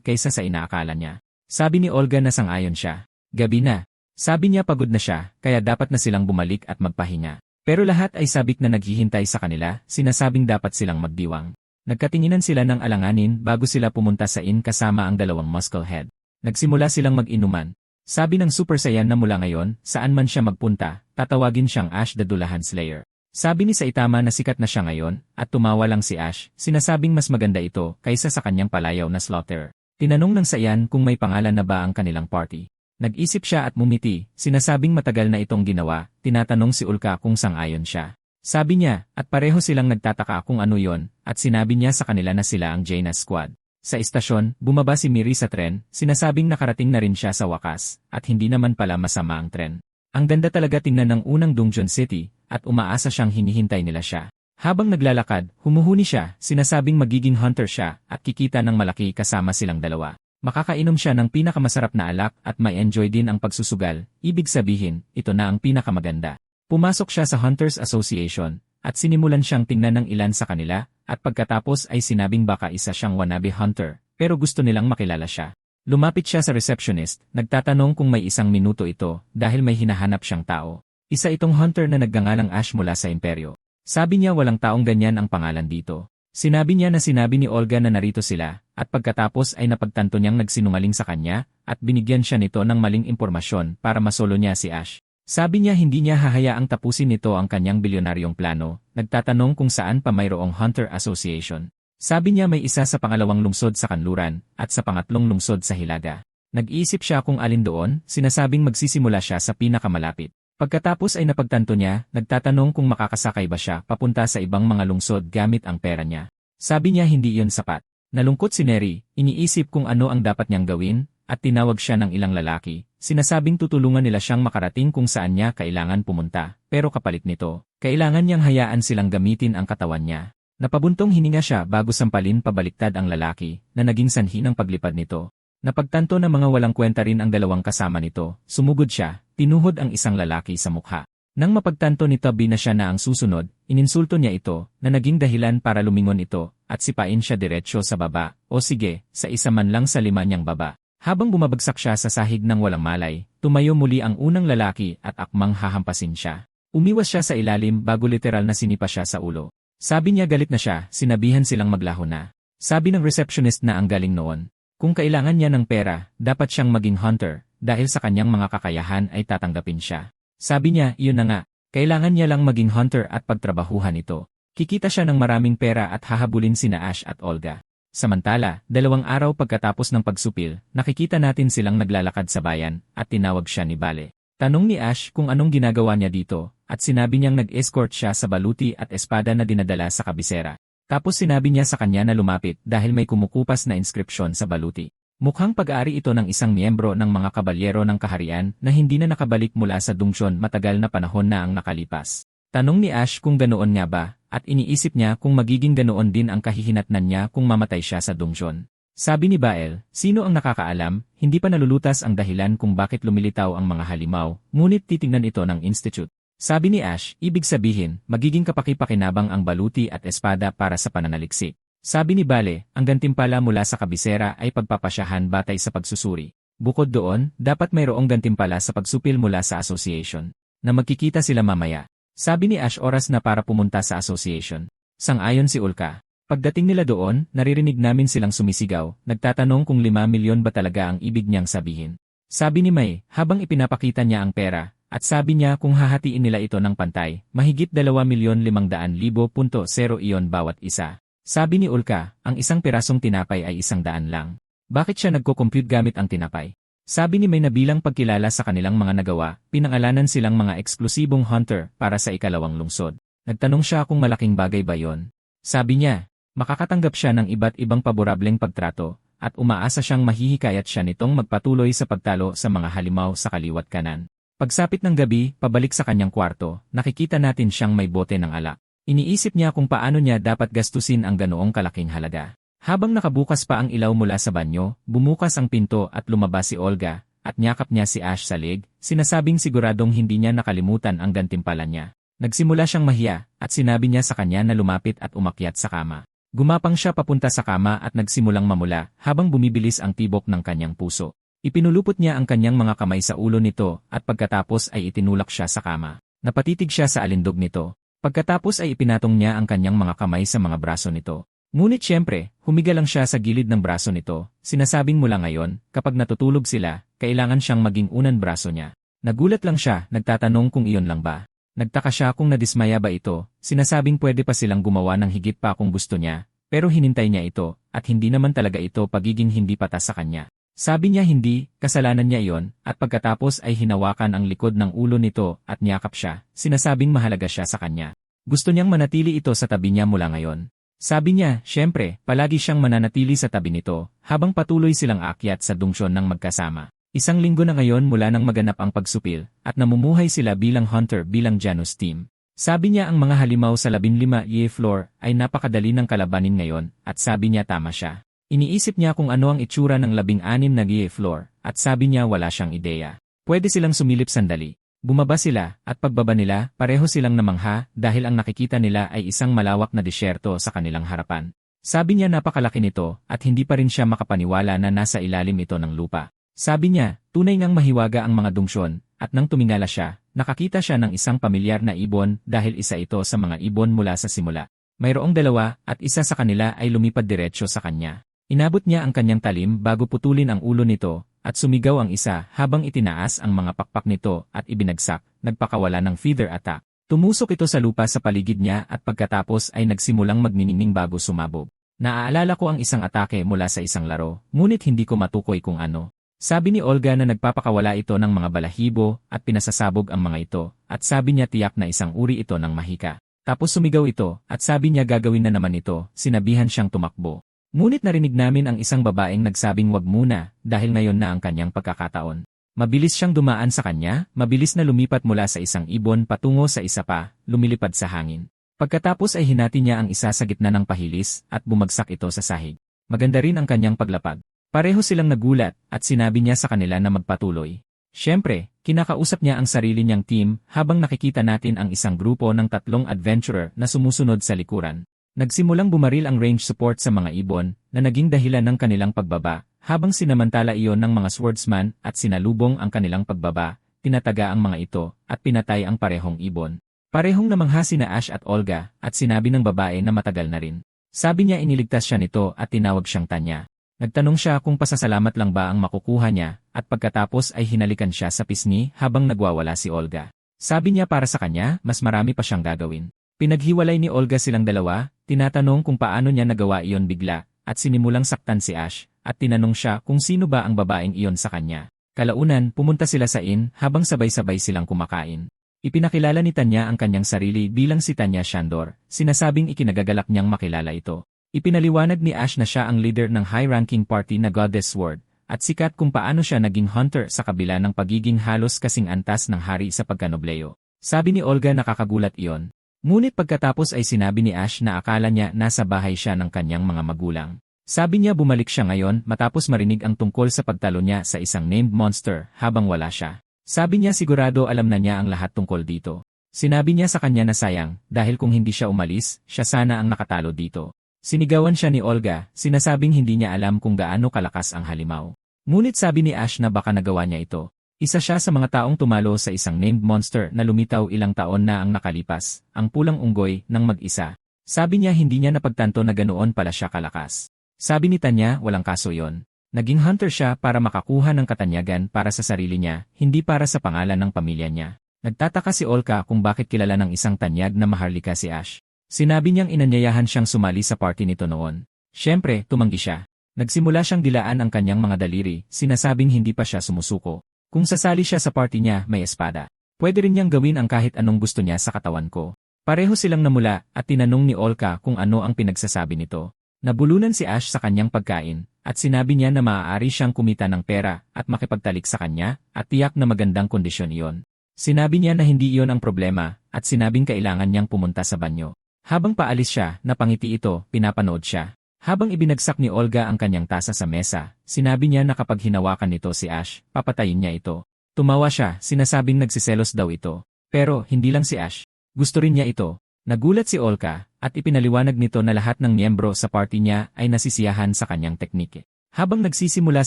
kaysa sa inaakala niya. Sabi ni Olga na sang-ayon siya. Gabi na. Sabi niya pagod na siya, kaya dapat na silang bumalik at magpahinga. Pero lahat ay sabik na naghihintay sa kanila, sinasabing dapat silang magdiwang. Nagkatinginan sila ng alanganin bago sila pumunta sa inn kasama ang dalawang musclehead. Nagsimula silang mag-inuman. Sabi ng Super Saiyan na mula ngayon, saan man siya magpunta, tatawagin siyang Ash the Dullahan Slayer. Sabi ni Saitama na sikat na siya ngayon, at tumawa lang si Ash, sinasabing mas maganda ito kaysa sa kanyang palayaw na Slaughter. Tinanong ng Saiyan kung may pangalan na ba ang kanilang party. Nag-isip siya at mumiti, sinasabing matagal na itong ginawa, tinatanong si Ulka kung sang-ayon siya. Sabi niya, at pareho silang nagtataka kung ano yon, at sinabi niya sa kanila na sila ang Jaina Squad. Sa istasyon, bumaba si Miri sa tren, sinasabing nakarating na rin siya sa wakas, at hindi naman pala masama ang tren. Ang ganda talaga tingnan ng unang Dungeon City, at umaasa siyang hinihintay nila siya. Habang naglalakad, humuhuni siya, sinasabing magiging hunter siya, at kikita ng malaki kasama silang dalawa. Makakainom siya ng pinakamasarap na alak at may enjoy din ang pagsusugal, ibig sabihin, ito na ang pinakamaganda. Pumasok siya sa Hunters Association, at sinimulan siyang tingnan ng ilan sa kanila, at pagkatapos ay sinabing baka isa siyang wannabe hunter, pero gusto nilang makilala siya. Lumapit siya sa receptionist, nagtatanong kung may 1 minuto ito, dahil may hinahanap siyang tao. Isa itong hunter na nagngangalang Ash mula sa imperyo. Sabi niya walang taong ganyan ang pangalan dito. Sinabi niya na sinabi ni Olga na narito sila, at pagkatapos ay napagtanto niyang nagsinungaling sa kanya, at binigyan siya nito ng maling impormasyon para masolo niya si Ash. Sabi niya hindi niya hahayaang tapusin nito ang kanyang bilyonaryong plano, nagtatanong kung saan pa mayroong Hunter Association. Sabi niya may isa sa pangalawang lungsod sa Kanluran, at sa pangatlong lungsod sa Hilaga. Nag-iisip siya kung alin doon, sinasabing magsisimula siya sa pinakamalapit. Pagkatapos ay napagtanto niya, nagtatanong kung makakasakay ba siya papunta sa ibang mga lungsod gamit ang pera niya. Sabi niya hindi iyon sapat. Nalungkot si Neri, iniisip kung ano ang dapat niyang gawin, at tinawag siya ng ilang lalaki. Sinasabing tutulungan nila siyang makarating kung saan niya kailangan pumunta, pero kapalit nito, kailangan niyang hayaan silang gamitin ang katawan niya. Napabuntong hininga siya bago sampalin pabaliktad ang lalaki, na naging sanhi ng paglipad nito. Napagtanto na mga walang kwenta rin ang dalawang kasama nito, sumugod siya, tinuhod ang isang lalaki sa mukha. Nang mapagtanto ni Tubby na siya na ang susunod, ininsulto niya ito, na naging dahilan para lumingon ito, at sipain siya diretsyo sa baba, o sige, sa isa man lang sa 5 niyang baba. Habang bumabagsak siya sa sahig ng walang malay, tumayo muli ang unang lalaki at akmang hahampasin siya. Umiwas siya sa ilalim bago literal na sinipa siya sa ulo. Sabi niya galit na siya, sinabihan silang maglaho na. Sabi ng receptionist na ang galing noon. Kung kailangan niya ng pera, dapat siyang maging hunter, dahil sa kanyang mga kakayahan ay tatanggapin siya. Sabi niya, iyon na nga, kailangan niya lang maging hunter at pagtrabahuhan ito. Kikita siya ng maraming pera at hahabulin sina Ash at Olga. Samantala, 2 araw pagkatapos ng pagsupil, nakikita natin silang naglalakad sa bayan, at tinawag siya ni Bale. Tanong ni Ash kung anong ginagawa niya dito, at sinabi niyang nag-escort siya sa baluti at espada na dinadala sa kabisera. Tapos sinabi niya sa kanya na lumapit dahil may kumukupas na inskripsyon sa baluti. Mukhang pag-aari ito ng isang miyembro ng mga kabalyero ng kaharian na hindi na nakabalik mula sa dungsyon matagal na panahon na ang nakalipas. Tanong ni Ash kung ganoon nga ba, at iniisip niya kung magiging ganoon din ang kahihinatnan niya kung mamatay siya sa dungsyon. Sabi ni Bael, sino ang nakakaalam, hindi pa nalulutas ang dahilan kung bakit lumilitaw ang mga halimaw, ngunit titingnan ito ng Institute. Sabi ni Ash, ibig sabihin, magiging kapaki-pakinabang ang baluti at espada para sa pananaliksik. Sabi ni Bale, ang gantimpala mula sa kabisera ay pagpapasyahan batay sa pagsusuri. Bukod doon, dapat mayroong gantimpala sa pagsupil mula sa association. Na magkikita sila mamaya. Sabi ni Ash oras na para pumunta sa association. Sang-ayon si Ulka. Pagdating nila doon, naririnig namin silang sumisigaw, nagtatanong kung 5 milyon ba talaga ang ibig niyang sabihin. Sabi ni May, habang ipinapakita niya ang pera, at sabi niya kung hahatiin nila ito ng pantay, mahigit 2,500,000.0 iyon bawat isa. Sabi ni Ulka, ang isang pirasong tinapay ay 100 lang. Bakit siya nagko-compute gamit ang tinapay? Sabi ni May na bilang pagkilala sa kanilang mga nagawa, pinangalanan silang mga eksklusibong hunter para sa ikalawang lungsod. Nagtanong siya kung malaking bagay ba yon. Sabi niya, makakatanggap siya ng iba't ibang paborableng pagtrato, at umaasa siyang mahihikayat siya nitong magpatuloy sa pagtalo sa mga halimaw sa kaliwat kanan. Pagsapit ng gabi, pabalik sa kanyang kwarto, nakikita natin siyang may bote ng alak. Iniisip niya kung paano niya dapat gastusin ang ganoong kalaking halaga. Habang nakabukas pa ang ilaw mula sa banyo, bumukas ang pinto at lumabas si Olga, at niyakap niya si Ash sa leg, sinasabing siguradong hindi niya nakalimutan ang gantimpala niya. Nagsimula siyang mahiya, at sinabi niya sa kanya na lumapit at umakyat sa kama. Gumapang siya papunta sa kama at nagsimulang mamula habang bumibilis ang tibok ng kanyang puso. Ipinulupot niya ang kanyang mga kamay sa ulo nito at pagkatapos ay itinulak siya sa kama. Napatitig siya sa alindog nito. Pagkatapos ay ipinatong niya ang kanyang mga kamay sa mga braso nito. Ngunit siyempre, humiga lang siya sa gilid ng braso nito. Sinasabing mula ngayon, kapag natutulog sila, kailangan siyang maging unan braso niya. Nagulat lang siya, nagtatanong kung iyon lang ba. Nagtaka siya kung nadismaya ba ito, sinasabing pwede pa silang gumawa ng higit pa kung gusto niya, pero hinintay niya ito, at hindi naman talaga ito pagiging hindi patas sa kanya. Sabi niya hindi, kasalanan niya iyon, at pagkatapos ay hinawakan ang likod ng ulo nito at niyakap siya, sinasabing mahalaga siya sa kanya. Gusto niyang manatili ito sa tabi niya mula ngayon. Sabi niya, syempre, palagi siyang mananatili sa tabi nito, habang patuloy silang aakyat sa dungsyon ng magkasama. Isang linggo na ngayon mula nang maganap ang pagsupil, at namumuhay sila bilang hunter bilang Janus team. Sabi niya ang mga halimaw sa 15 year floor ay napakadali ng kalabanin ngayon, at sabi niya tama siya. Iniisip niya kung ano ang itsura ng 16 na year floor, at sabi niya wala siyang ideya. Pwede silang sumilip sandali. Bumaba sila, at pagbaba nila, pareho silang namangha dahil ang nakikita nila ay isang malawak na disyerto sa kanilang harapan. Sabi niya napakalaki nito, at hindi pa rin siya makapaniwala na nasa ilalim ito ng lupa. Sabi niya, tunay ngang mahiwaga ang mga dungsyon, at nang tumingala siya, nakakita siya ng isang pamilyar na ibon dahil isa ito sa mga ibon mula sa simula. Mayroong dalawa, at isa sa kanila ay lumipad diretsyo sa kanya. Inabot niya ang kanyang talim bago putulin ang ulo nito, at sumigaw ang isa habang itinaas ang mga pakpak nito at ibinagsak, nagpakawala ng feather attack. Tumusok ito sa lupa sa paligid niya at pagkatapos ay nagsimulang magniningning bago sumabog. Naaalala ko ang isang atake mula sa isang laro, ngunit hindi ko matukoy kung ano. Sabi ni Olga na nagpapakawala ito ng mga balahibo at pinasasabog ang mga ito, at sabi niya tiyak na isang uri ito ng mahika. Tapos sumigaw ito, at sabi niya gagawin na naman ito, sinabihan siyang tumakbo. Ngunit narinig namin ang isang babaeng nagsabing wag muna, dahil ngayon na ang kanyang pagkakataon. Mabilis siyang dumaan sa kanya, mabilis na lumipat mula sa isang ibon patungo sa isa pa, lumilipad sa hangin. Pagkatapos ay hinati niya ang isa sa gitna ng pahilis, at bumagsak ito sa sahig. Maganda rin ang kanyang paglapag. Pareho silang nagulat, at sinabi niya sa kanila na magpatuloy. Siyempre, kinakausap niya ang sarili niyang team habang nakikita natin ang isang grupo ng 3 adventurer na sumusunod sa likuran. Nagsimulang bumaril ang range support sa mga ibon na naging dahilan ng kanilang pagbaba, habang sinamantala iyon ng mga swordsman at sinalubong ang kanilang pagbaba, tinataga ang mga ito, at pinatay ang parehong ibon. Parehong namangha sina Ash at Olga, at sinabi ng babae na matagal na rin. Sabi niya iniligtas siya nito at tinawag siyang Tanya. Nagtanong siya kung pasasalamat lang ba ang makukuha niya, at pagkatapos ay hinalikan siya sa pisngi habang nagwawala si Olga. Sabi niya para sa kanya, mas marami pa siyang gagawin. Pinaghiwalay ni Olga silang dalawa, tinatanong kung paano niya nagawa iyon bigla, at sinimulang saktan si Ash, at tinanong siya kung sino ba ang babaeng iyon sa kanya. Kalaunan, pumunta sila sa inn habang sabay-sabay silang kumakain. Ipinakilala ni Tanya ang kanyang sarili bilang si Tanya Shandor, sinasabing ikinagagalak niyang makilala ito. Ipinaliwanag ni Ash na siya ang leader ng high-ranking party na Goddess Sword, at sikat kung paano siya naging hunter sa kabila ng pagiging halos kasing antas ng hari sa pagkanobleyo. Sabi ni Olga nakakagulat iyon. Ngunit pagkatapos ay sinabi ni Ash na akala niya nasa bahay siya ng kanyang mga magulang. Sabi niya bumalik siya ngayon matapos marinig ang tungkol sa pagtalo niya sa isang named monster habang wala siya. Sabi niya sigurado alam na niya ang lahat tungkol dito. Sinabi niya sa kanya na sayang, dahil kung hindi siya umalis, siya sana ang nakatalo dito. Sinigawan siya ni Olga, sinasabing hindi niya alam kung gaano kalakas ang halimaw. Ngunit sabi ni Ash na baka nagawa niya ito. Isa siya sa mga taong tumalo sa isang named monster na lumitaw ilang taon na ang nakalipas, ang pulang unggoy, ng mag-isa. Sabi niya hindi niya napagtanto na ganoon pala siya kalakas. Sabi ni Tanya walang kaso yon. Naging hunter siya para makakuha ng katanyagan para sa sarili niya, hindi para sa pangalan ng pamilya niya. Nagtataka si Olga kung bakit kilala ng isang tanyag na maharlika si Ash. Sinabi niyang inanyayahan siyang sumali sa party nito noon. Siyempre, tumanggi siya. Nagsimula siyang dilaan ang kanyang mga daliri, sinasabing hindi pa siya sumusuko. Kung sasali siya sa party niya, may espada. Pwede rin niyang gawin ang kahit anong gusto niya sa katawan ko. Pareho silang namula at tinanong ni Olga kung ano ang pinagsasabi nito. Nabulunan si Ash sa kanyang pagkain at sinabi niya na maaari siyang kumita ng pera at makipagtalik sa kanya at tiyak na magandang kondisyon iyon. Sinabi niya na hindi iyon ang problema at sinabing kailangan niyang pumunta sa banyo. Habang paalis siya, napangiti ito, pinapanood siya. Habang ibinagsak ni Olga ang kanyang tasa sa mesa, sinabi niya na kapag hinawakan nito si Ash, papatayin niya ito. Tumawa siya, sinasabing nagsiselos daw ito. Pero hindi lang si Ash. Gusto rin niya ito. Nagulat si Olga at ipinaliwanag nito na lahat ng miyembro sa party niya ay nasisiyahan sa kanyang teknike. Habang nagsisimula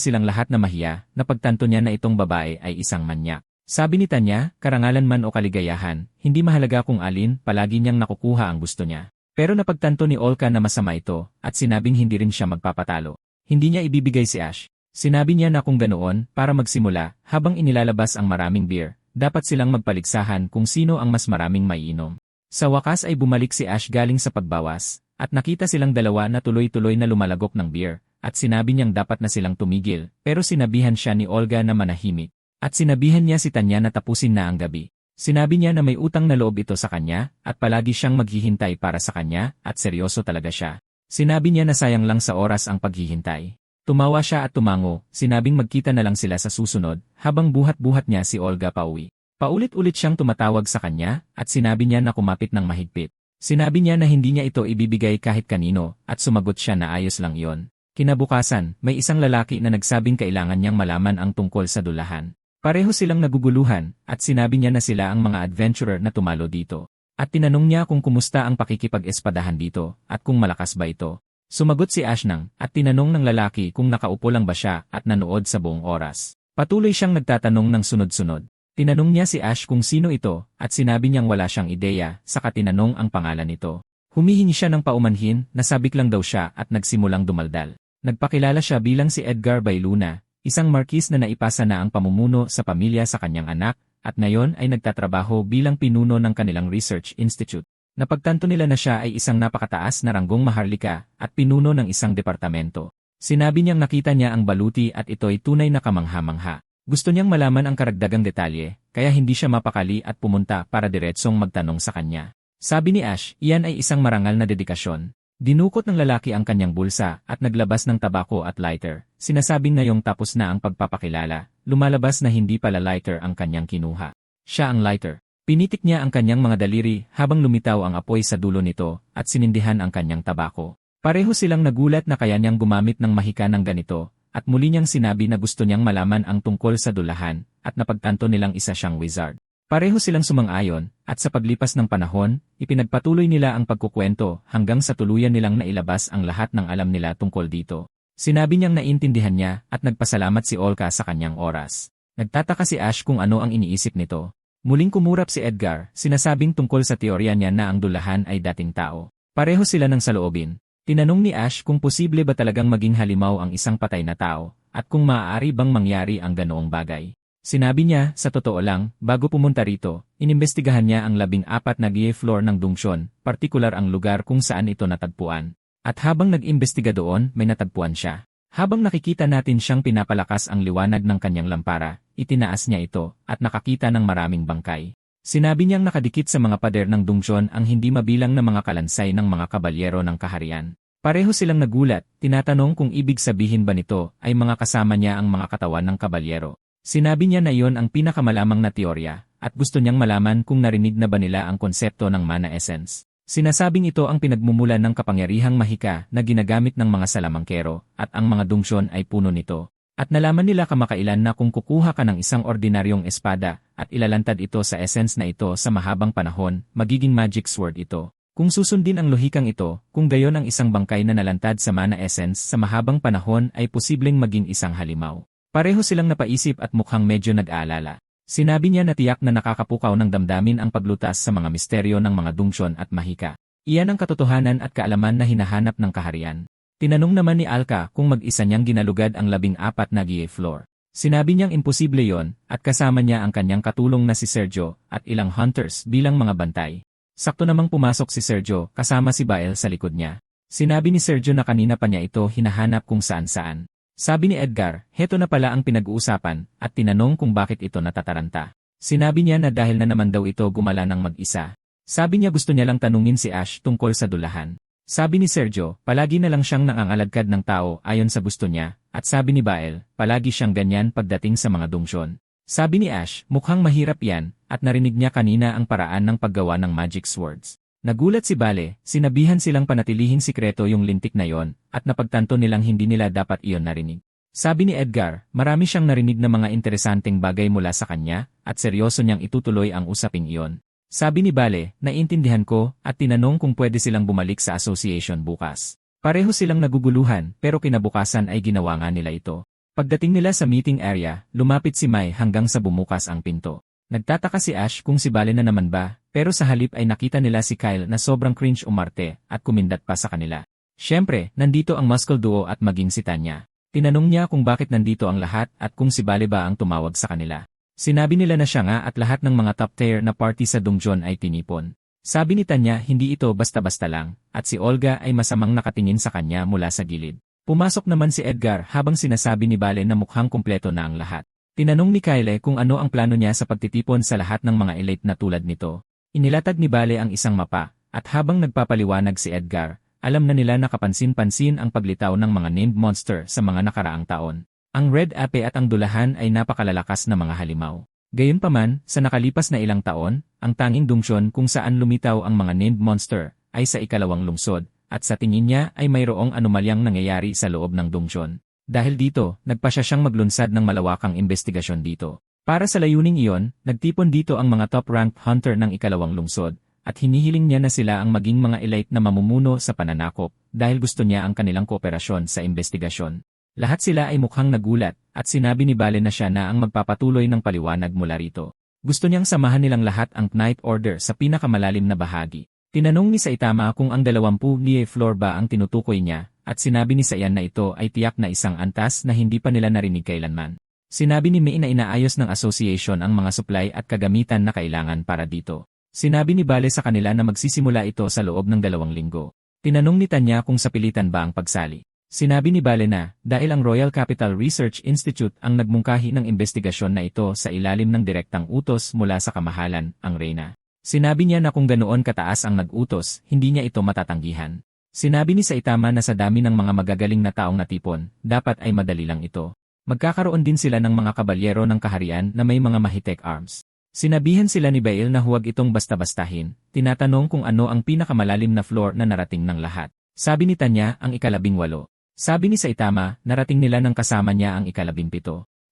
silang lahat na mahiya, napagtanto niya na itong babae ay isang manyak. Sabi ni Tanya, karangalan man o kaligayahan, hindi mahalaga kung alin, palagi niyang nakukuha ang gusto niya. Pero napagtanto ni Olga na masama ito at sinabing hindi rin siya magpapatalo. Hindi niya ibibigay si Ash. Sinabi niya na kung ganoon, para magsimula, habang inilalabas ang maraming beer, dapat silang magpaligsahan kung sino ang mas maraming maiinom. Sa wakas ay bumalik si Ash galing sa pagbawas, at nakita silang dalawa na tuloy-tuloy na lumalagok ng beer, at sinabi niyang dapat na silang tumigil, pero sinabihan siya ni Olga na manahimik, at sinabihan niya si Tanya na tapusin na ang gabi. Sinabi niya na may utang na loob ito sa kanya, at palagi siyang maghihintay para sa kanya, at seryoso talaga siya. Sinabi niya na sayang lang sa oras ang paghihintay. Tumawa siya at tumango, sinabing magkita na lang sila sa susunod, habang buhat-buhat niya si Olga pauwi. Paulit-ulit siyang tumatawag sa kanya, at sinabi niya na kumapit ng mahigpit. Sinabi niya na hindi niya ito ibibigay kahit kanino, at sumagot siya na ayos lang iyon. Kinabukasan, may isang lalaki na nagsabing kailangan niyang malaman ang tungkol sa dulahan. Pareho silang naguguluhan, at sinabi niya na sila ang mga adventurer na tumalo dito. At tinanong niya kung kumusta ang pakikipag-espadahan dito, at kung malakas ba ito. Sumagot si Ash at tinanong ng lalaki kung nakaupo lang ba siya at nanood sa buong oras. Patuloy siyang nagtatanong ng sunod-sunod. Tinanong niya si Ash kung sino ito, at sinabi niyang wala siyang ideya, saka tinanong ang pangalan nito. Humihingi siya ng paumanhin, nasabik lang daw siya at nagsimulang dumaldal. Nagpakilala siya bilang si Edgar Bayluna, isang markis na naipasa na ang pamumuno sa pamilya sa kanyang anak, at ngayon ay nagtatrabaho bilang pinuno ng kanilang research institute. Napagtanto nila na siya ay isang napakataas na ranggong maharlika at pinuno ng isang departamento. Sinabi niyang nakita niya ang baluti at ito'y tunay na kamangha-mangha. Gusto niyang malaman ang karagdagang detalye, kaya hindi siya mapakali at pumunta para diretsong magtanong sa kanya. Sabi ni Ash, iyan ay isang marangal na dedikasyon. Dinukot ng lalaki ang kanyang bulsa at naglabas ng tabako at lighter. Sinasabing ngayong tapos na ang pagpapakilala, lumalabas na hindi pala lighter ang kanyang kinuha. Siya ang lighter. Pinitik niya ang kanyang mga daliri habang lumitaw ang apoy sa dulo nito at sinindihan ang kanyang tabako. Pareho silang nagulat na kaya niyang gumamit ng mahika ng ganito. At muli niyang sinabi na gusto niyang malaman ang tungkol sa dulahan, at napagtanto nilang isa siyang wizard. Pareho silang sumang-ayon, at sa paglipas ng panahon, ipinagpatuloy nila ang pagkukwento hanggang sa tuluyan nilang nailabas ang lahat ng alam nila tungkol dito. Sinabi niyang naintindihan niya at nagpasalamat si Olga sa kanyang oras. Nagtataka si Ash kung ano ang iniisip nito. Muling kumurap si Edgar, sinasabing tungkol sa teorya niya na ang dulahan ay dating tao. Pareho sila ng saloobin. Tinanong ni Ash kung posible ba talagang maging halimaw ang isang patay na tao, at kung maaari bang mangyari ang ganoong bagay. Sinabi niya, sa totoo lang, bago pumunta rito, inimbestigahan niya ang 14 na floor ng Dungsyon, partikular ang lugar kung saan ito natagpuan. At habang nag-imbestiga doon, may natagpuan siya. Habang nakikita natin siyang pinapalakas ang liwanag ng kanyang lampara, itinaas niya ito, at nakakita ng maraming bangkay. Sinabi niyang nakadikit sa mga pader ng Dungsyon ang hindi mabilang na mga kalansay ng mga kabalyero ng kaharian. Pareho silang nagulat, tinatanong kung ibig sabihin ba nito ay mga kasama niya ang mga katawan ng kabalyero. Sinabi niya na iyon ang pinakamalamang na teorya, at gusto niyang malaman kung narinig na ba nila ang konsepto ng mana essence. Sinasabing ito ang pinagmumulan ng kapangyarihang mahika na ginagamit ng mga salamangkero, at ang mga Dungsyon ay puno nito. At nalaman nila kamakailan na kung kukuha ka ng isang ordinaryong espada at ilalantad ito sa essence na ito sa mahabang panahon, magiging magic sword ito. Kung susundin ang lohikang ito, kung gayon ang isang bangkay na nalantad sa mana essence sa mahabang panahon ay posibleng maging isang halimaw. Pareho silang napaisip at mukhang medyo nag-aalala. Sinabi niya na tiyak na nakakapukaw ng damdamin ang paglutas sa mga misteryo ng mga Dungsyon at mahika. Iyan ang katotohanan at kaalaman na hinahanap ng kaharian. Tinanong naman ni Alka kung mag-isa niyang ginalugad ang 14 na floor. Sinabi niyang imposible yon, at kasama niya ang kanyang katulong na si Sergio at ilang hunters bilang mga bantay. Sakto namang pumasok si Sergio kasama si Bael sa likod niya. Sinabi ni Sergio na kanina pa niya ito hinahanap kung saan-saan. Sabi ni Edgar, heto na pala ang pinag-uusapan, at tinanong kung bakit ito natataranta. Sinabi niya na dahil na naman daw ito gumala ng mag-isa. Sabi niya gusto niya lang tanungin si Ash tungkol sa dulahan. Sabi ni Sergio, palagi na lang siyang nangangalagkad ng tao ayon sa gusto niya, at sabi ni Bael, palagi siyang ganyan pagdating sa mga dungsyon. Sabi ni Ash, mukhang mahirap yan, at narinig niya kanina ang paraan ng paggawa ng magic swords. Nagulat si Bale, sinabihan silang panatilihing sikreto yung lintik na yon, at napagtanto nilang hindi nila dapat iyon narinig. Sabi ni Edgar, marami siyang narinig na mga interesanteng bagay mula sa kanya, at seryoso niyang itutuloy ang usaping iyon. Sabi ni Bale, naiintindihan ko, at tinanong kung pwede silang bumalik sa association bukas. Pareho silang naguguluhan, pero kinabukasan ay ginawa nga nila ito. Pagdating nila sa meeting area, lumapit si Mai hanggang sa bumukas ang pinto. Nagtataka si Ash kung si Bale na naman ba, pero sa halip ay nakita nila si Kyle na sobrang cringe umarte at kumindat pa sa kanila. Siyempre, nandito ang muscle duo at maging si Tanya. Tinanong niya kung bakit nandito ang lahat at kung si Bale ba ang tumawag sa kanila. Sinabi nila na siya nga at lahat ng mga top tier na party sa Dongjon ay tinipon. Sabi ni Tanya hindi ito basta-basta lang, at si Olga ay masamang nakatingin sa kanya mula sa gilid. Pumasok naman si Edgar habang sinasabi ni Bale na mukhang kumpleto na ang lahat. Tinanong ni Kyle kung ano ang plano niya sa pagtitipon sa lahat ng mga elite na tulad nito. Inilatag ni Bale ang isang mapa, at habang nagpapaliwanag si Edgar, alam na nila na kapansin-pansin ang paglitaw ng mga named monster sa mga nakaraang taon. Ang Red Ape at ang Dulahan ay napakalalakas na mga halimaw. Gayunpaman, sa nakalipas na ilang taon, ang tanging dungsyon kung saan lumitaw ang mga named monster ay sa ikalawang lungsod, at sa tingin niya ay mayroong anomalyang nangyayari sa loob ng dungsyon. Dahil dito, nagpasya siyang maglunsad ng malawakang investigasyon dito. Para sa layuning iyon, nagtipon dito ang mga top-ranked hunter ng ikalawang lungsod, at hinihiling niya na sila ang maging mga elite na mamumuno sa pananakop dahil gusto niya ang kanilang kooperasyon sa investigasyon. Lahat sila ay mukhang nagulat, at sinabi ni Bale na siya na ang magpapatuloy ng paliwanag mula rito. Gusto niyang samahan nilang lahat ang Knight Order sa pinakamalalim na bahagi. Tinanong ni Saitama kung ang 20 liye floor ba ang tinutukoy niya, at sinabi ni Saiyan na ito ay tiyak na isang antas na hindi pa nila narinig kailanman. Sinabi ni Mei na inaayos ng association ang mga supply at kagamitan na kailangan para dito. Sinabi ni Bale sa kanila na magsisimula ito sa loob ng 2 linggo. Tinanong ni Tanya kung sapilitan ba ang pagsali. Sinabi ni Bale na, dahil ang Royal Capital Research Institute ang nagmungkahi ng investigasyon na ito sa ilalim ng direktang utos mula sa kamahalan, ang Reyna. Sinabi niya na kung ganoon kataas ang nag-utos, hindi niya ito matatanggihan. Sinabi ni Saitama na sa dami ng mga magagaling na taong natipon, dapat ay madali lang ito. Magkakaroon din sila ng mga kabalyero ng kaharian na may mga mahitek arms. Sinabihan sila ni Bael na huwag itong basta-bastahin, tinatanong kung ano ang pinakamalalim na floor na narating ng lahat. Sabi ni Tanya ang 18. Sabi ni Saitama, narating nila ng kasama niya ang 17.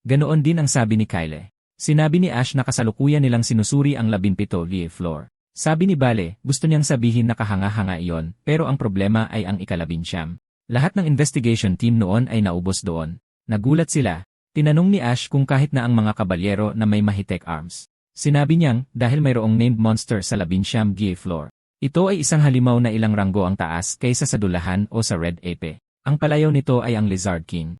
Ganoon din ang sabi ni Kyle. Sinabi ni Ash na kasalukuyan nilang sinusuri ang 17 liye floor. Sabi ni Bale, gusto niyang sabihin na kahanga-hanga iyon, pero ang problema ay ang 19. Lahat ng investigation team noon ay naubos doon. Nagulat sila. Tinanong ni Ash kung kahit na ang mga kabalyero na may mahitek arms. Sinabi niyang, dahil mayroong named monster sa 19 liye floor. Ito ay isang halimaw na ilang ranggo ang taas kaysa sa Dulahan o sa Red Ape. Ang palayaw nito ay ang Lizard King.